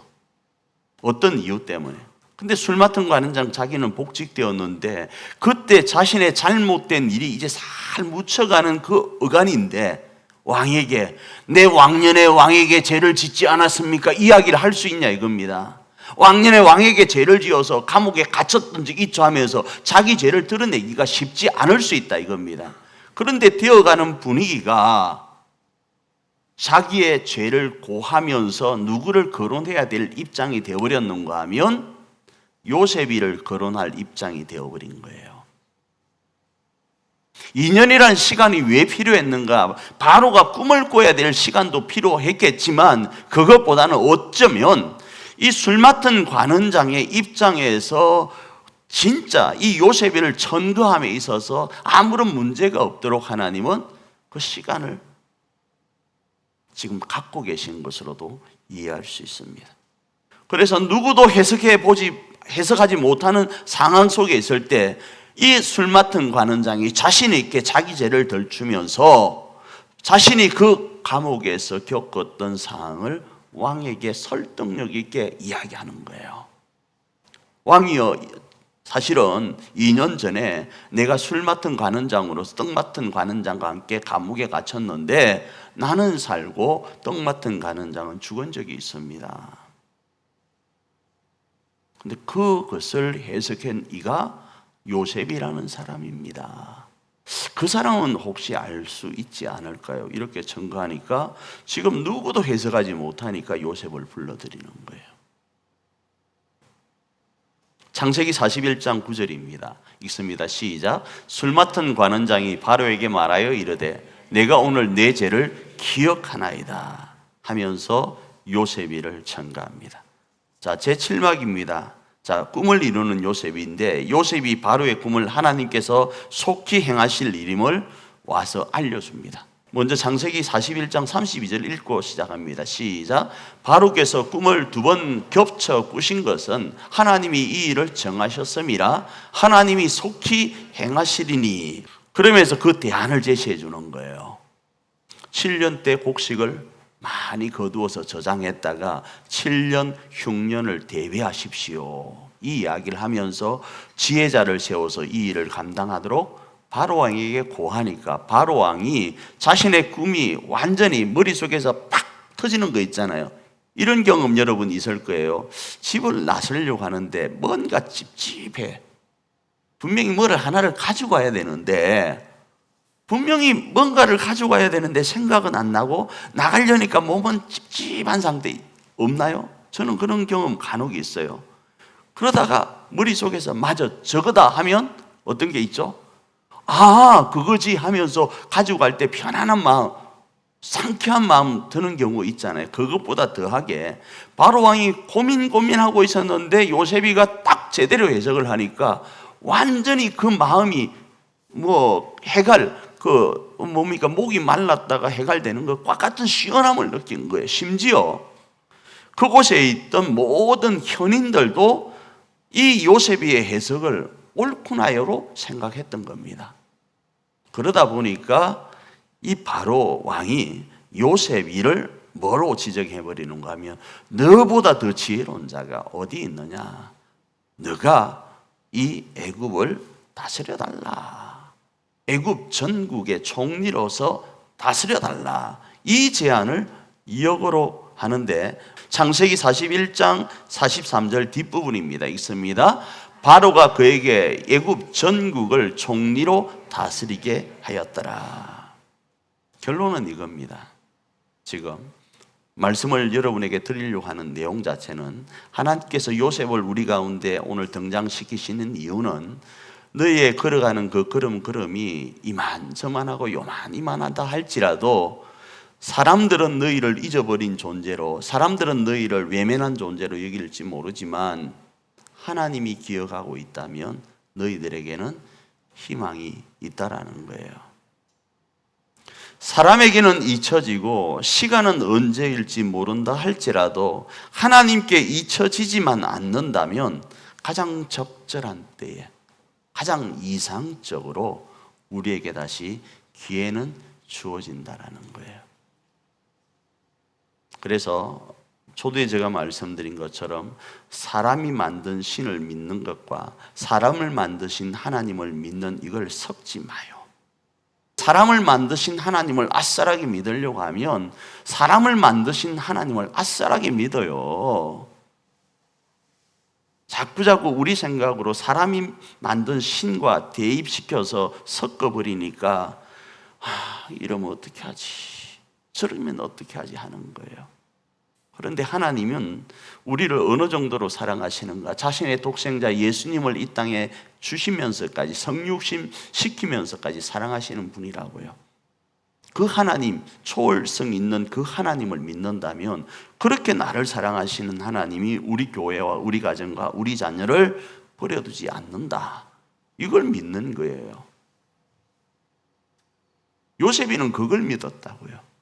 [SPEAKER 1] 어떤 이유 때문에? 근데 술 맡은 관원장 자기는 복직되었는데 그때 자신의 잘못된 일이 이제 살 묻혀가는 그 어간인데 왕에게 내 왕년에 왕에게 죄를 짓지 않았습니까? 이야기를 할 수 있냐 이겁니다. 왕년에 왕에게 죄를 지어서 감옥에 갇혔던 적이 있죠 하면서 자기 죄를 드러내기가 쉽지 않을 수 있다 이겁니다. 그런데 되어가는 분위기가 자기의 죄를 고하면서 누구를 거론해야 될 입장이 되어버렸는가 하면 요셉이를 거론할 입장이 되어버린 거예요. 2년이란 시간이 왜 필요했는가? 바로가 꿈을 꿔야 될 시간도 필요했겠지만 그것보다는 어쩌면 이 술 맡은 관원장의 입장에서 진짜 이 요셉이를 천거함에 있어서 아무런 문제가 없도록 하나님은 그 시간을 지금 갖고 계신 것으로도 이해할 수 있습니다. 그래서 누구도 해석하지 못하는 상황 속에 있을 때 이 술 맡은 관원장이 자신 있게 자기 죄를 덜추면서 자신이 그 감옥에서 겪었던 상황을 왕에게 설득력 있게 이야기하는 거예요. 왕이여, 사실은 2년 전에 내가 술 맡은 관원장으로서 떡 맡은 관원장과 함께 감옥에 갇혔는데 나는 살고 떡 맡은 관원장은 죽은 적이 있습니다. 근데 그것을 해석한 이가 요셉이라는 사람입니다. 그 사람은 혹시 알 수 있지 않을까요? 이렇게 청구하니까 지금 누구도 해석하지 못하니까 요셉을 불러들이는 거예요. 창세기 41장 9절입니다. 읽습니다. 시작. 술 맡은 관원장이 바로에게 말하여 이르되 내가 오늘 내 죄를 기억하나이다 하면서 요셉이를 청구합니다. 자, 제7막입니다. 자, 꿈을 이루는 요셉인데 요셉이 바로의 꿈을 하나님께서 속히 행하실 일임을 와서 알려줍니다. 먼저 창세기 41장 32절 읽고 시작합니다. 시작. 바로께서 꿈을 2번 겹쳐 꾸신 것은 하나님이 이 일을 정하셨음이라 하나님이 속히 행하시리니. 그러면서 그 대안을 제시해 주는 거예요. 7년 때 곡식을 많이 거두어서 저장했다가 7년 흉년을 대비하십시오. 이 이야기를 하면서 지혜자를 세워서 이 일을 감당하도록 바로왕에게 고하니까 바로왕이 자신의 꿈이 완전히 머릿속에서 팍 터지는 거 있잖아요. 이런 경험 여러분 있을 거예요. 집을 나서려고 하는데 뭔가 찝찝해. 분명히 뭐를 하나를 가지고 와야 되는데 분명히 뭔가를 가져가야 되는데 생각은 안 나고 나가려니까 몸은 찝찝한 상태 없나요? 저는 그런 경험 간혹 있어요. 그러다가 머릿속에서 맞아 저거다 하면 어떤 게 있죠? 아 그거지 하면서 가지고 갈 때 편안한 마음, 상쾌한 마음 드는 경우 있잖아요. 그것보다 더하게 바로왕이 고민하고 있었는데 요셉이가 딱 제대로 해석을 하니까 완전히 그 마음이 뭡니까 목이 말랐다가 해갈되는 것 꽉 같은 시원함을 느낀 거예요. 심지어 그곳에 있던 모든 현인들도 이 요셉의 해석을 옳구나요로 생각했던 겁니다. 그러다 보니까 이 바로 왕이 요셉이를 뭐로 지적해버리는가 하면 너보다 더 지혜로운 자가 어디 있느냐, 너가 이 애굽을 다스려달라, 애굽 전국의 총리로서 다스려달라, 이 제안을 역으로 하는데 창세기 41장 43절 뒷부분입니다. 읽습니다. 바로가 그에게 애굽 전국을 총리로 다스리게 하였더라. 결론은 이겁니다. 지금 말씀을 여러분에게 드리려고 하는 내용 자체는 하나님께서 요셉을 우리 가운데 오늘 등장시키시는 이유는 너희의 걸어가는 그 걸음이 이만저만하고 요만이만하다 할지라도 사람들은 너희를 잊어버린 존재로, 사람들은 너희를 외면한 존재로 여길지 모르지만 하나님이 기억하고 있다면 너희들에게는 희망이 있다라는 거예요. 사람에게는 잊혀지고 시간은 언제일지 모른다 할지라도 하나님께 잊혀지지만 않는다면 가장 적절한 때에 가장 이상적으로 우리에게 다시 기회는 주어진다라는 거예요. 그래서 초두에 제가 말씀드린 것처럼 사람이 만든 신을 믿는 것과 사람을 만드신 하나님을 믿는 이걸 섞지 마요. 사람을 만드신 하나님을 아싸라게 믿으려고 하면 사람을 만드신 하나님을 아싸라게 믿어요. 자꾸자꾸 우리 생각으로 사람이 만든 신과 대입시켜서 섞어버리니까 이러면 어떻게 하지? 저러면 어떻게 하지 하는 거예요. 그런데 하나님은 우리를 어느 정도로 사랑하시는가? 자신의 독생자 예수님을 이 땅에 주시면서까지, 성육신 시키면서까지 사랑하시는 분이라고요. 그 하나님, 초월성 있는 그 하나님을 믿는다면, 그렇게 나를 사랑하시는 하나님이 우리 교회와 우리 가정과 우리 자녀를 버려두지 않는다, 이걸 믿는 거예요. 요셉이는 그걸 믿었다고요.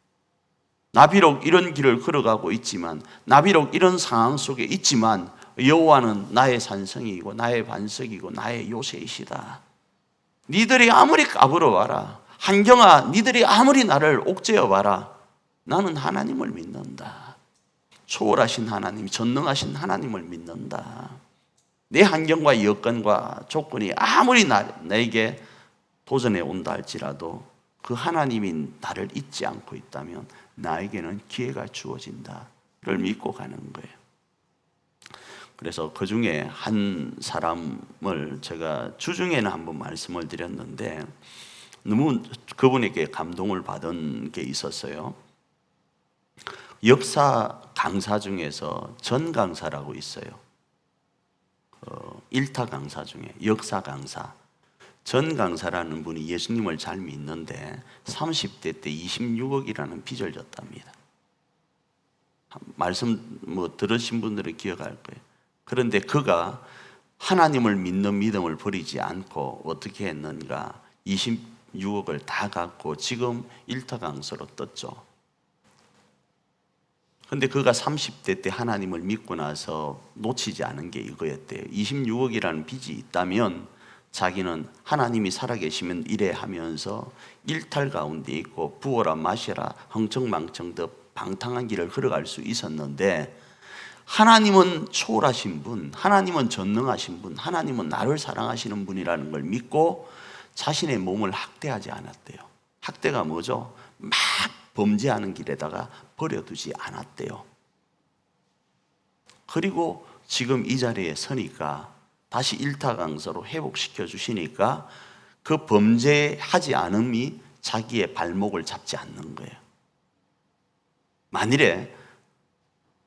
[SPEAKER 1] 나 비록 이런 길을 걸어가고 있지만, 나 비록 이런 상황 속에 있지만, 여호와는 나의 산성이고 나의 반석이고 나의 요새이시다. 니들이 아무리 까불어봐라, 환경아 니들이 아무리 나를 옥죄어봐라, 나는 하나님을 믿는다. 초월하신 하나님, 전능하신 하나님을 믿는다. 내 환경과 여건과 조건이 아무리 나에게 도전해 온다 할지라도 그 하나님이 나를 잊지 않고 있다면 나에게는 기회가 주어진다를 믿고 가는 거예요. 그래서 그 중에 한 사람을 제가 주중에는 한번 말씀을 드렸는데, 너무 그분에게 감동을 받은 게 있었어요. 역사 강사 중에서 전 강사라고 있어요. 일타 강사 중에 역사 강사, 전 강사라는 분이 예수님을 잘 믿는데 30대 때 26억이라는 빚을 졌답니다. 말씀 들으신 분들은 기억할 거예요. 그런데 그가 하나님을 믿는 믿음을 버리지 않고 어떻게 했는가? 26억을 다 갖고 지금 일타 강사로 떴죠. 근데 그가 30대 때 하나님을 믿고 나서 놓치지 않은 게 이거였대요. 26억이라는 빚이 있다면 자기는 하나님이 살아계시면 이래 하면서 일탈 가운데 있고 부어라 마셔라 흥청망청 더 방탕한 길을 걸어갈 수 있었는데, 하나님은 초월하신 분, 하나님은 전능하신 분, 하나님은 나를 사랑하시는 분이라는 걸 믿고 자신의 몸을 학대하지 않았대요. 학대가 뭐죠? 막 범죄하는 길에다가 버려두지 않았대요. 그리고 지금 이 자리에 서니까 다시 일타 강사로 회복시켜 주시니까 그 범죄하지 않음이 자기의 발목을 잡지 않는 거예요. 만일에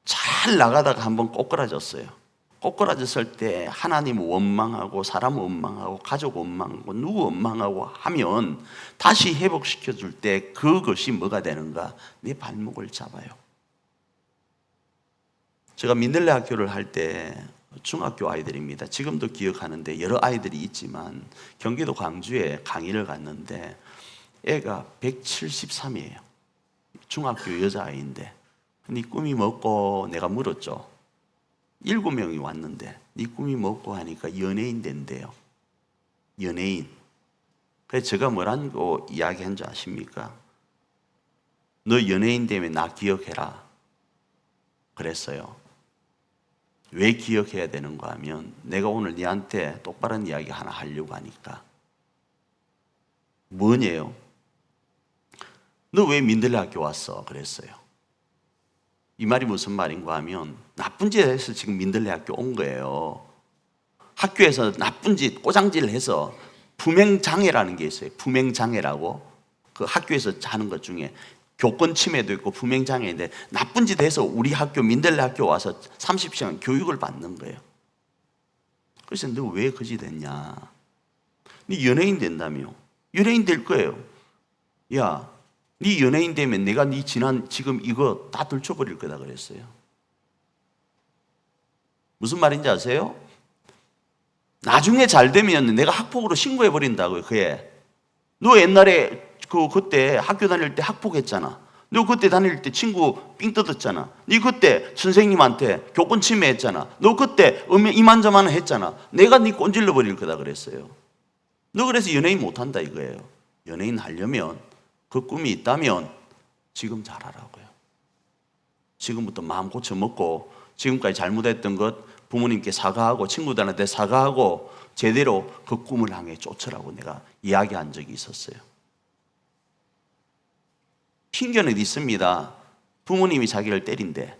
[SPEAKER 1] 잘 나가다가 한번 꼬꾸라졌어요. 꼬꾸라졌을 때 하나님 원망하고 사람 원망하고 가족 원망하고 누구 원망하고 하면 다시 회복시켜 줄 때 그것이 뭐가 되는가? 내 발목을 잡아요. 제가 민들레 학교를 할 때 중학교 아이들입니다. 지금도 기억하는데 여러 아이들이 있지만 경기도 광주에 강의를 갔는데 애가 173이에요. 중학교 여자아이인데 네 꿈이 뭐고 내가 물었죠. 7명이 왔는데 네 꿈이 뭐고 하니까 연예인 된대요. 연예인. 그래서 제가 뭐라고 이야기한 줄 아십니까? 너 연예인 되면 나 기억해라 그랬어요. 왜 기억해야 되는가 하면 내가 오늘 네한테 똑바른 이야기 하나 하려고 하니까. 뭐냐요? 너 왜 민들레 학교 왔어? 그랬어요. 이 말이 무슨 말인가 하면 나쁜 짓 해서 지금 민들레 학교 온 거예요. 학교에서 나쁜 짓 꼬장질 해서 품행장애라는 게 있어요. 품행장애라고. 그 학교에서 하는 것 중에 교권 침해도 있고 품행장애인데 나쁜 짓 해서 우리 학교 민들레 학교 와서 30시간 교육을 받는 거예요. 그래서 너 왜 그짓 했냐? 네 연예인 된다며. 연예인 될 거예요. 야, 네 연예인 되면 내가 네 지금 이거 다 들춰버릴 거다 그랬어요. 무슨 말인지 아세요? 나중에 잘 되면 내가 학폭으로 신고해버린다고요. 그애. 너 옛날에 그때 학교 다닐 때 학폭했잖아. 너 그때 다닐 때 친구 삥 뜯었잖아. 네 그때 선생님한테 교권 침해했잖아. 너 그때 이만저만 했잖아. 내가 네 꼰질러 버릴 거다 그랬어요. 너 그래서 연예인 못한다 이거예요. 연예인 하려면 그 꿈이 있다면 지금 잘하라고요. 지금부터 마음 고쳐먹고 지금까지 잘못했던 것 부모님께 사과하고 친구들한테 사과하고 제대로 그 꿈을 향해 쫓으라고 내가 이야기한 적이 있었어요. 핑계는 있습니다. 부모님이 자기를 때린대.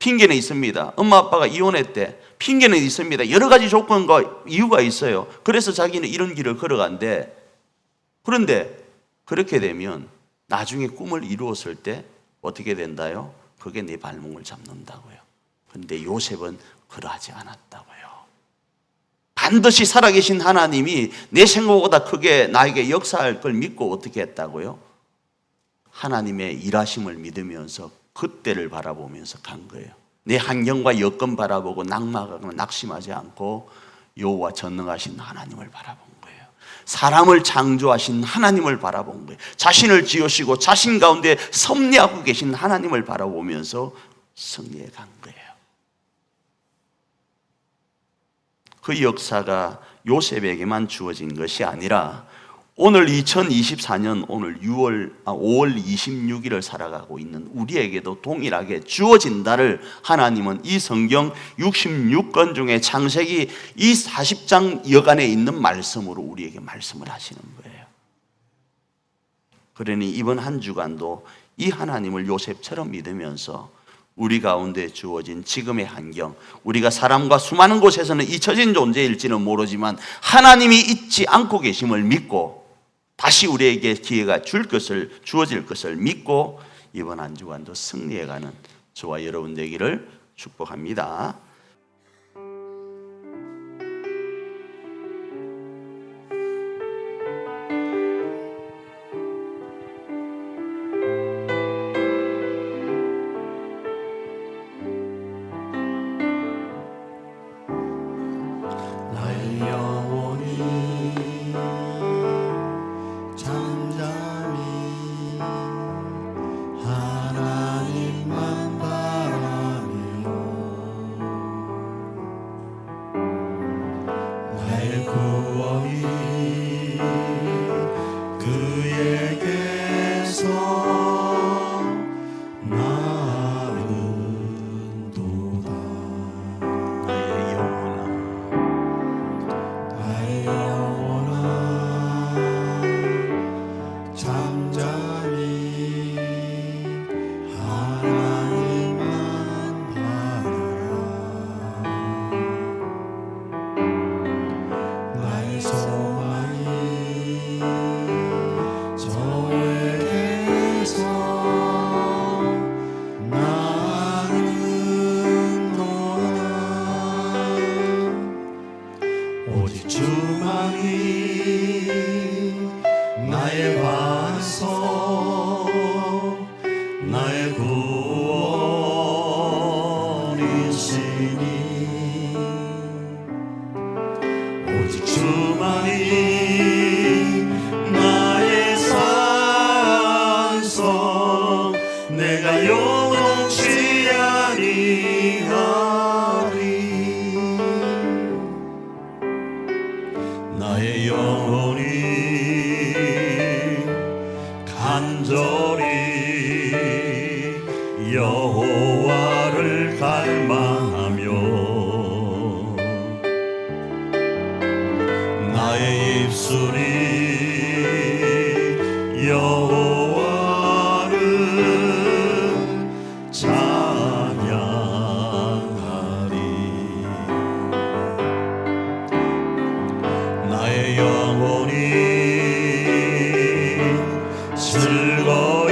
[SPEAKER 1] 핑계는 있습니다. 엄마 아빠가 이혼했대. 핑계는 있습니다. 여러 가지 조건과 이유가 있어요. 그래서 자기는 이런 길을 걸어간대. 그런데 그렇게 되면 나중에 꿈을 이루었을 때 어떻게 된다요? 그게 내 발목을 잡는다고요. 그런데 요셉은 그러하지 않았다고요. 반드시 살아계신 하나님이 내 생각보다 크게 나에게 역사할 걸 믿고 어떻게 했다고요? 하나님의 일하심을 믿으면서 그때를 바라보면서 간 거예요. 내 환경과 여건 바라보고 낙망하거나 낙심하지 않고 여호와 전능하신 하나님을 바라본 거예요. 사람을 창조하신 하나님을 바라본 거예요. 자신을 지으시고 자신 가운데 섭리하고 계신 하나님을 바라보면서 승리해 간 거예요. 그 역사가 요셉에게만 주어진 것이 아니라 오늘 2024년 오늘 5월 26일을 살아가고 있는 우리에게도 동일하게 주어진다를 하나님은 이 성경 66권 중에 창세기 이 40장 여간에 있는 말씀으로 우리에게 말씀을 하시는 거예요. 그러니 이번 한 주간도 이 하나님을 요셉처럼 믿으면서 우리 가운데 주어진 지금의 환경, 우리가 사람과 수많은 곳에서는 잊혀진 존재일지는 모르지만 하나님이 잊지 않고 계심을 믿고 다시 우리에게 기회가 주어질 것을 믿고 이번 한 주간도 승리해가는 저와 여러분 되기를 축복합니다.
[SPEAKER 2] 나의 영혼이 잠잠히 하나님만 바라며 나의 구원이 그에게서 나는도다.
[SPEAKER 1] 나의 영혼아
[SPEAKER 2] 나의 영혼아 잠잠히 하나님만 바라라. 나의 소망이 저에게서 나는도다. 오직 주만이 나의 반석 나의 구원이시니 오직 주만이 나의 산성 내가 영원치 아니하리. 나의 영혼이 간절히 여호와를 갈망하며 나의 입술이 여호와를 찬양하리. 나의 영혼이 즐거이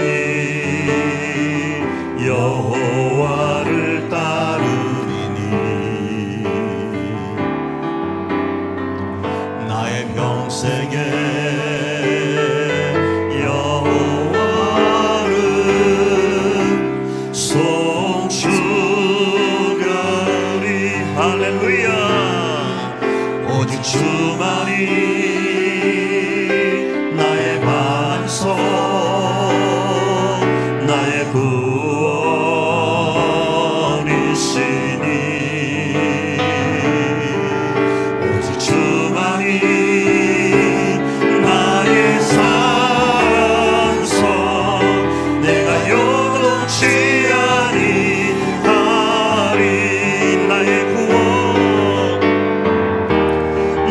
[SPEAKER 2] 여호와를 따르리니 나의 평생에 여호와를 송축하리. 할렐루야. 오직 주만이 나의 반석 나의 구원이시니 오직 주만이 나의 산성 내가 영원치 아니하리.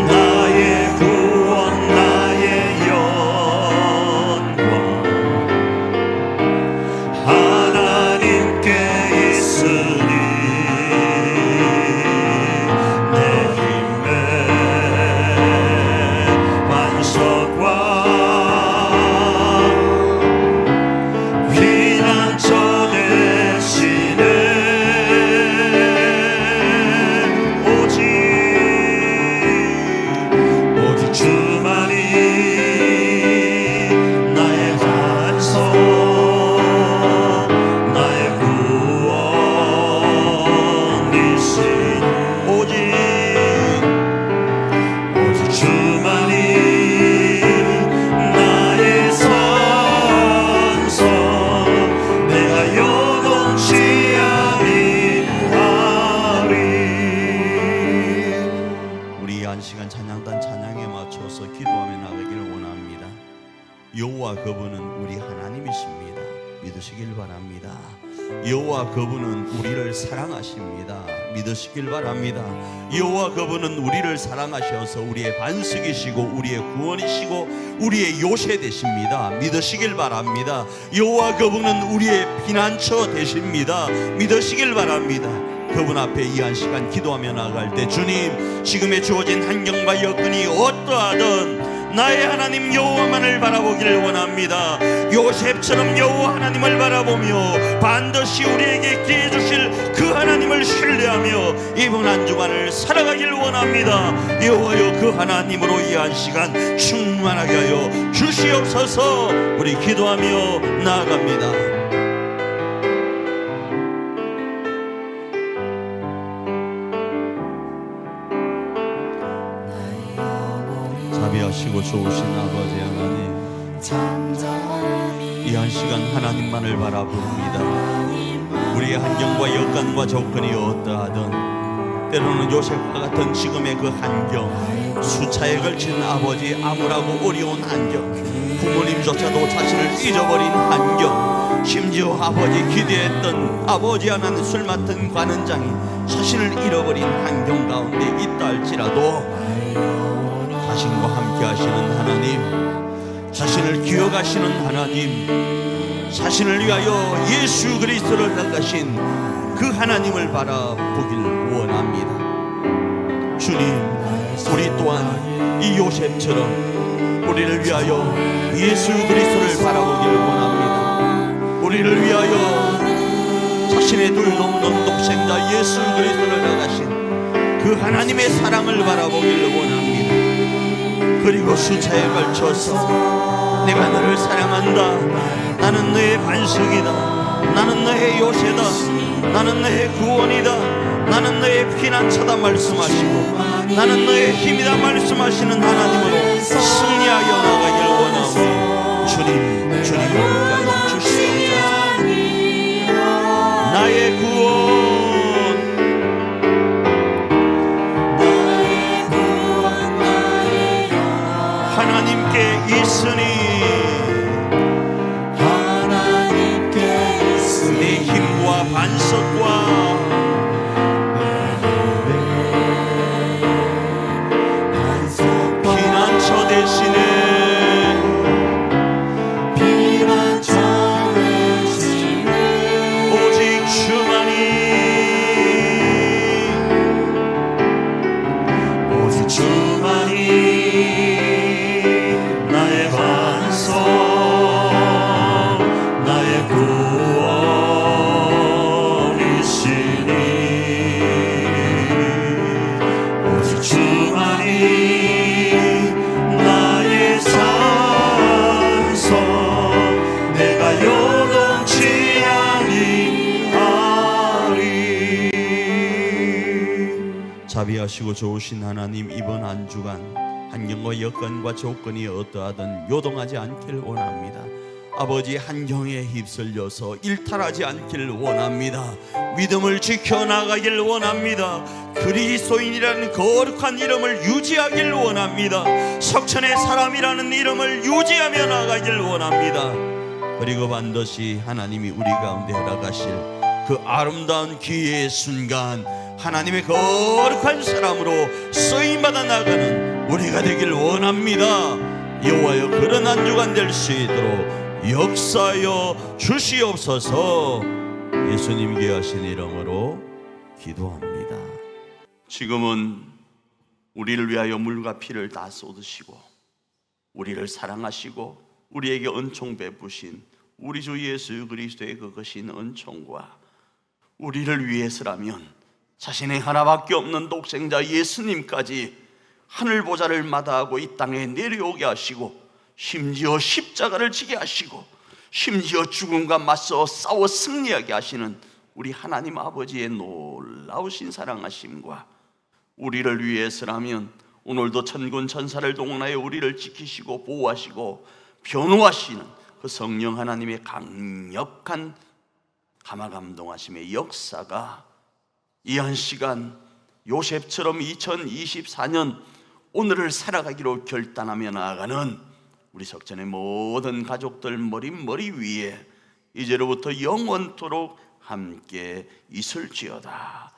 [SPEAKER 2] 나의 구원 나의 영광 하나님
[SPEAKER 1] 여호와 그분은 우리 하나님이십니다. 믿으시길 바랍니다. 여호와 그분은 우리를 사랑하십니다. 믿으시길 바랍니다. 여호와 그분은 우리를 사랑하셔서 우리의 반석이시고 우리의 구원이시고 우리의 요새 되십니다. 믿으시길 바랍니다. 여호와 그분은 우리의 피난처 되십니다. 믿으시길 바랍니다. 그분 앞에 이 한 시간 기도하며 나아갈 때, 주님, 지금의 주어진 환경과 여건이 어떠하든 나의 하나님 여호와만을 바라보기를 원합니다. 요셉처럼 여호와 하나님을 바라보며 반드시 우리에게 기회 주실 그 하나님을 신뢰하며 이번 한 주간을 살아가길 원합니다. 여호와여, 그 하나님으로 이 한 시간 충만하게 하여 주시옵소서. 우리 기도하며 나아갑니다. 자비하시고 좋으신 아버지 하나님, 이 한 시간 하나님만을 바라봅니다. 우리의 환경과 여건과 조건이 어떠하든, 때로는 요셉과 같은 지금의 그 환경, 수차에 걸친 아버지 암울하고 어려운 환경, 부모님조차도 자신을 잊어버린 환경, 심지어 아버지 기대했던 아버지 하나님 술 맡은 관원장이 자신을 잃어버린 환경 가운데 있다 할지라도 자신과 함께 하시는 하나님, 자신을 기억하시는 하나님, 자신을 위하여 예수 그리스도를 나가신 그 하나님을 바라보길 원합니다. 주님, 우리 또한 이 요셉처럼 우리를 위하여 예수 그리스도를 바라보길 원합니다. 우리를 위하여 자신의 둘 넘는 독생자 예수 그리스도를 나가신 그 하나님의 사랑을 바라보길 원합니다. 그리고 수차에 걸쳐서 내가 너를 사랑한다, 나는 너의 반석이다, 나는 너의 요새다, 나는 너의 구원이다, 나는 너의 피난처다 말씀하시고 나는 너의 힘이다 말씀하시는 하나님으로 승리하여 나가길 원하오니 주님 함께하여 주시옵소서. 나의 구원, 하나님께 있으니 내 힘과 반석과 피난처 되시네. 오직 주만이, 오직 주만이 나의 반석, 나의 구원이시니 오직 주만이 나의 산성, 내가 요동치 아니하리. 자비하시고 좋으신 하나님, 이번 한 주간 환경과 여건과 조건이 어떠하든 요동하지 않기를 원합니다. 아버지, 환경에 휩쓸려서 일탈하지 않기를 원합니다. 믿음을 지켜나가길 원합니다. 그리스도인이라는 거룩한 이름을 유지하길 원합니다. 석천의 사람이라는 이름을 유지하며 나가길 원합니다. 그리고 반드시 하나님이 우리 가운데 허락하실 그 아름다운 기회의 순간, 하나님의 거룩한 사람으로 쓰임받아 나가는 우리가 되길 원합니다. 여호와여, 그런 한 주간 될 수 있도록 역사하여 주시옵소서. 예수님 귀하신 이름으로 기도합니다. 지금은 우리를 위하여 물과 피를 다 쏟으시고 우리를 사랑하시고 우리에게 은총 베푸신 우리 주 예수 그리스도의 그것인 은총과 우리를 위해서라면 자신의 하나밖에 없는 독생자 예수님까지 하늘 보좌를 마다하고 이 땅에 내려오게 하시고, 심지어 십자가를 지게 하시고, 심지어 죽음과 맞서 싸워 승리하게 하시는 우리 하나님 아버지의 놀라우신 사랑하심과 우리를 위해서라면 오늘도 천군 천사를 동원하여 우리를 지키시고 보호하시고 변호하시는 그 성령 하나님의 강력한 감화감동하심의 역사가 이 한 시간 요셉처럼 2024년 오늘을 살아가기로 결단하며 나아가는 우리 석천의 모든 가족들 머리 위에 이제로부터 영원토록 함께 있을지어다.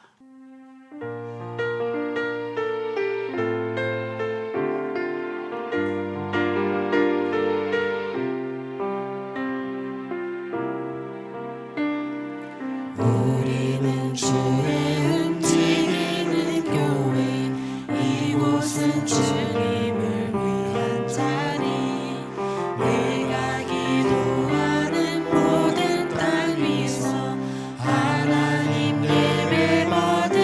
[SPEAKER 4] 우리는 주의 움직이는 교회, 이곳은 주님을 위한 자리. 내가 기도하는 모든 땅 위에서 하나님 예배 받은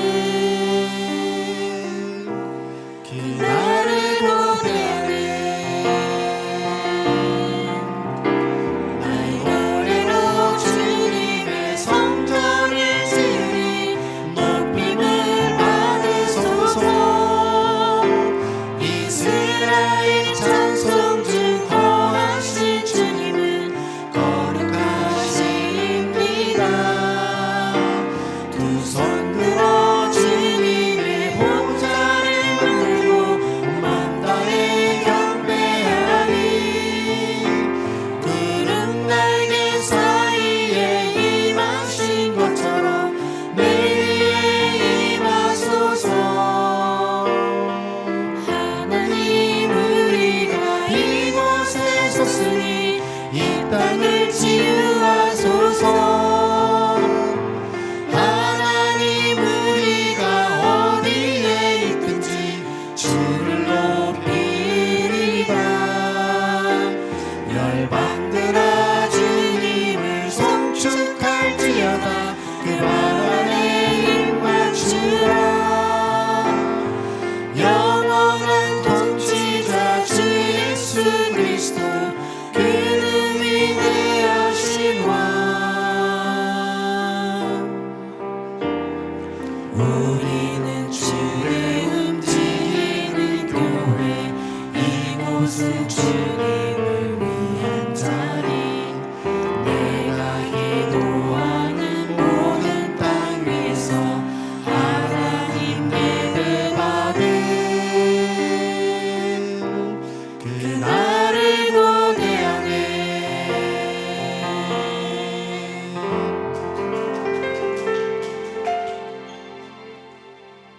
[SPEAKER 4] 그날을 고대하네. 나의 노래로 주님의 성전을 지으리. 높임을 받으소서. 이스라엘 찬송 중 거하신 주님은 거룩하십니다. 두 손 들어 주님의 보좌를 만들고 만 다해 경배하리. 구름 날개 사이에 임하신 것처럼 내 위에 임하소서. 하나님 우리가 이곳에 섰으니 이 땅을 치유하소서. 하나님 우리가 어디에 있든지 주를 높이리다. 열방들아 주님을 송축할지어다. 그 발 아래 힘 맞추라. 영원한 통치자 주 예수 그리스도, 그는 위대하신 왕. 우리는 주의 움직이는 교회, 이곳은 주의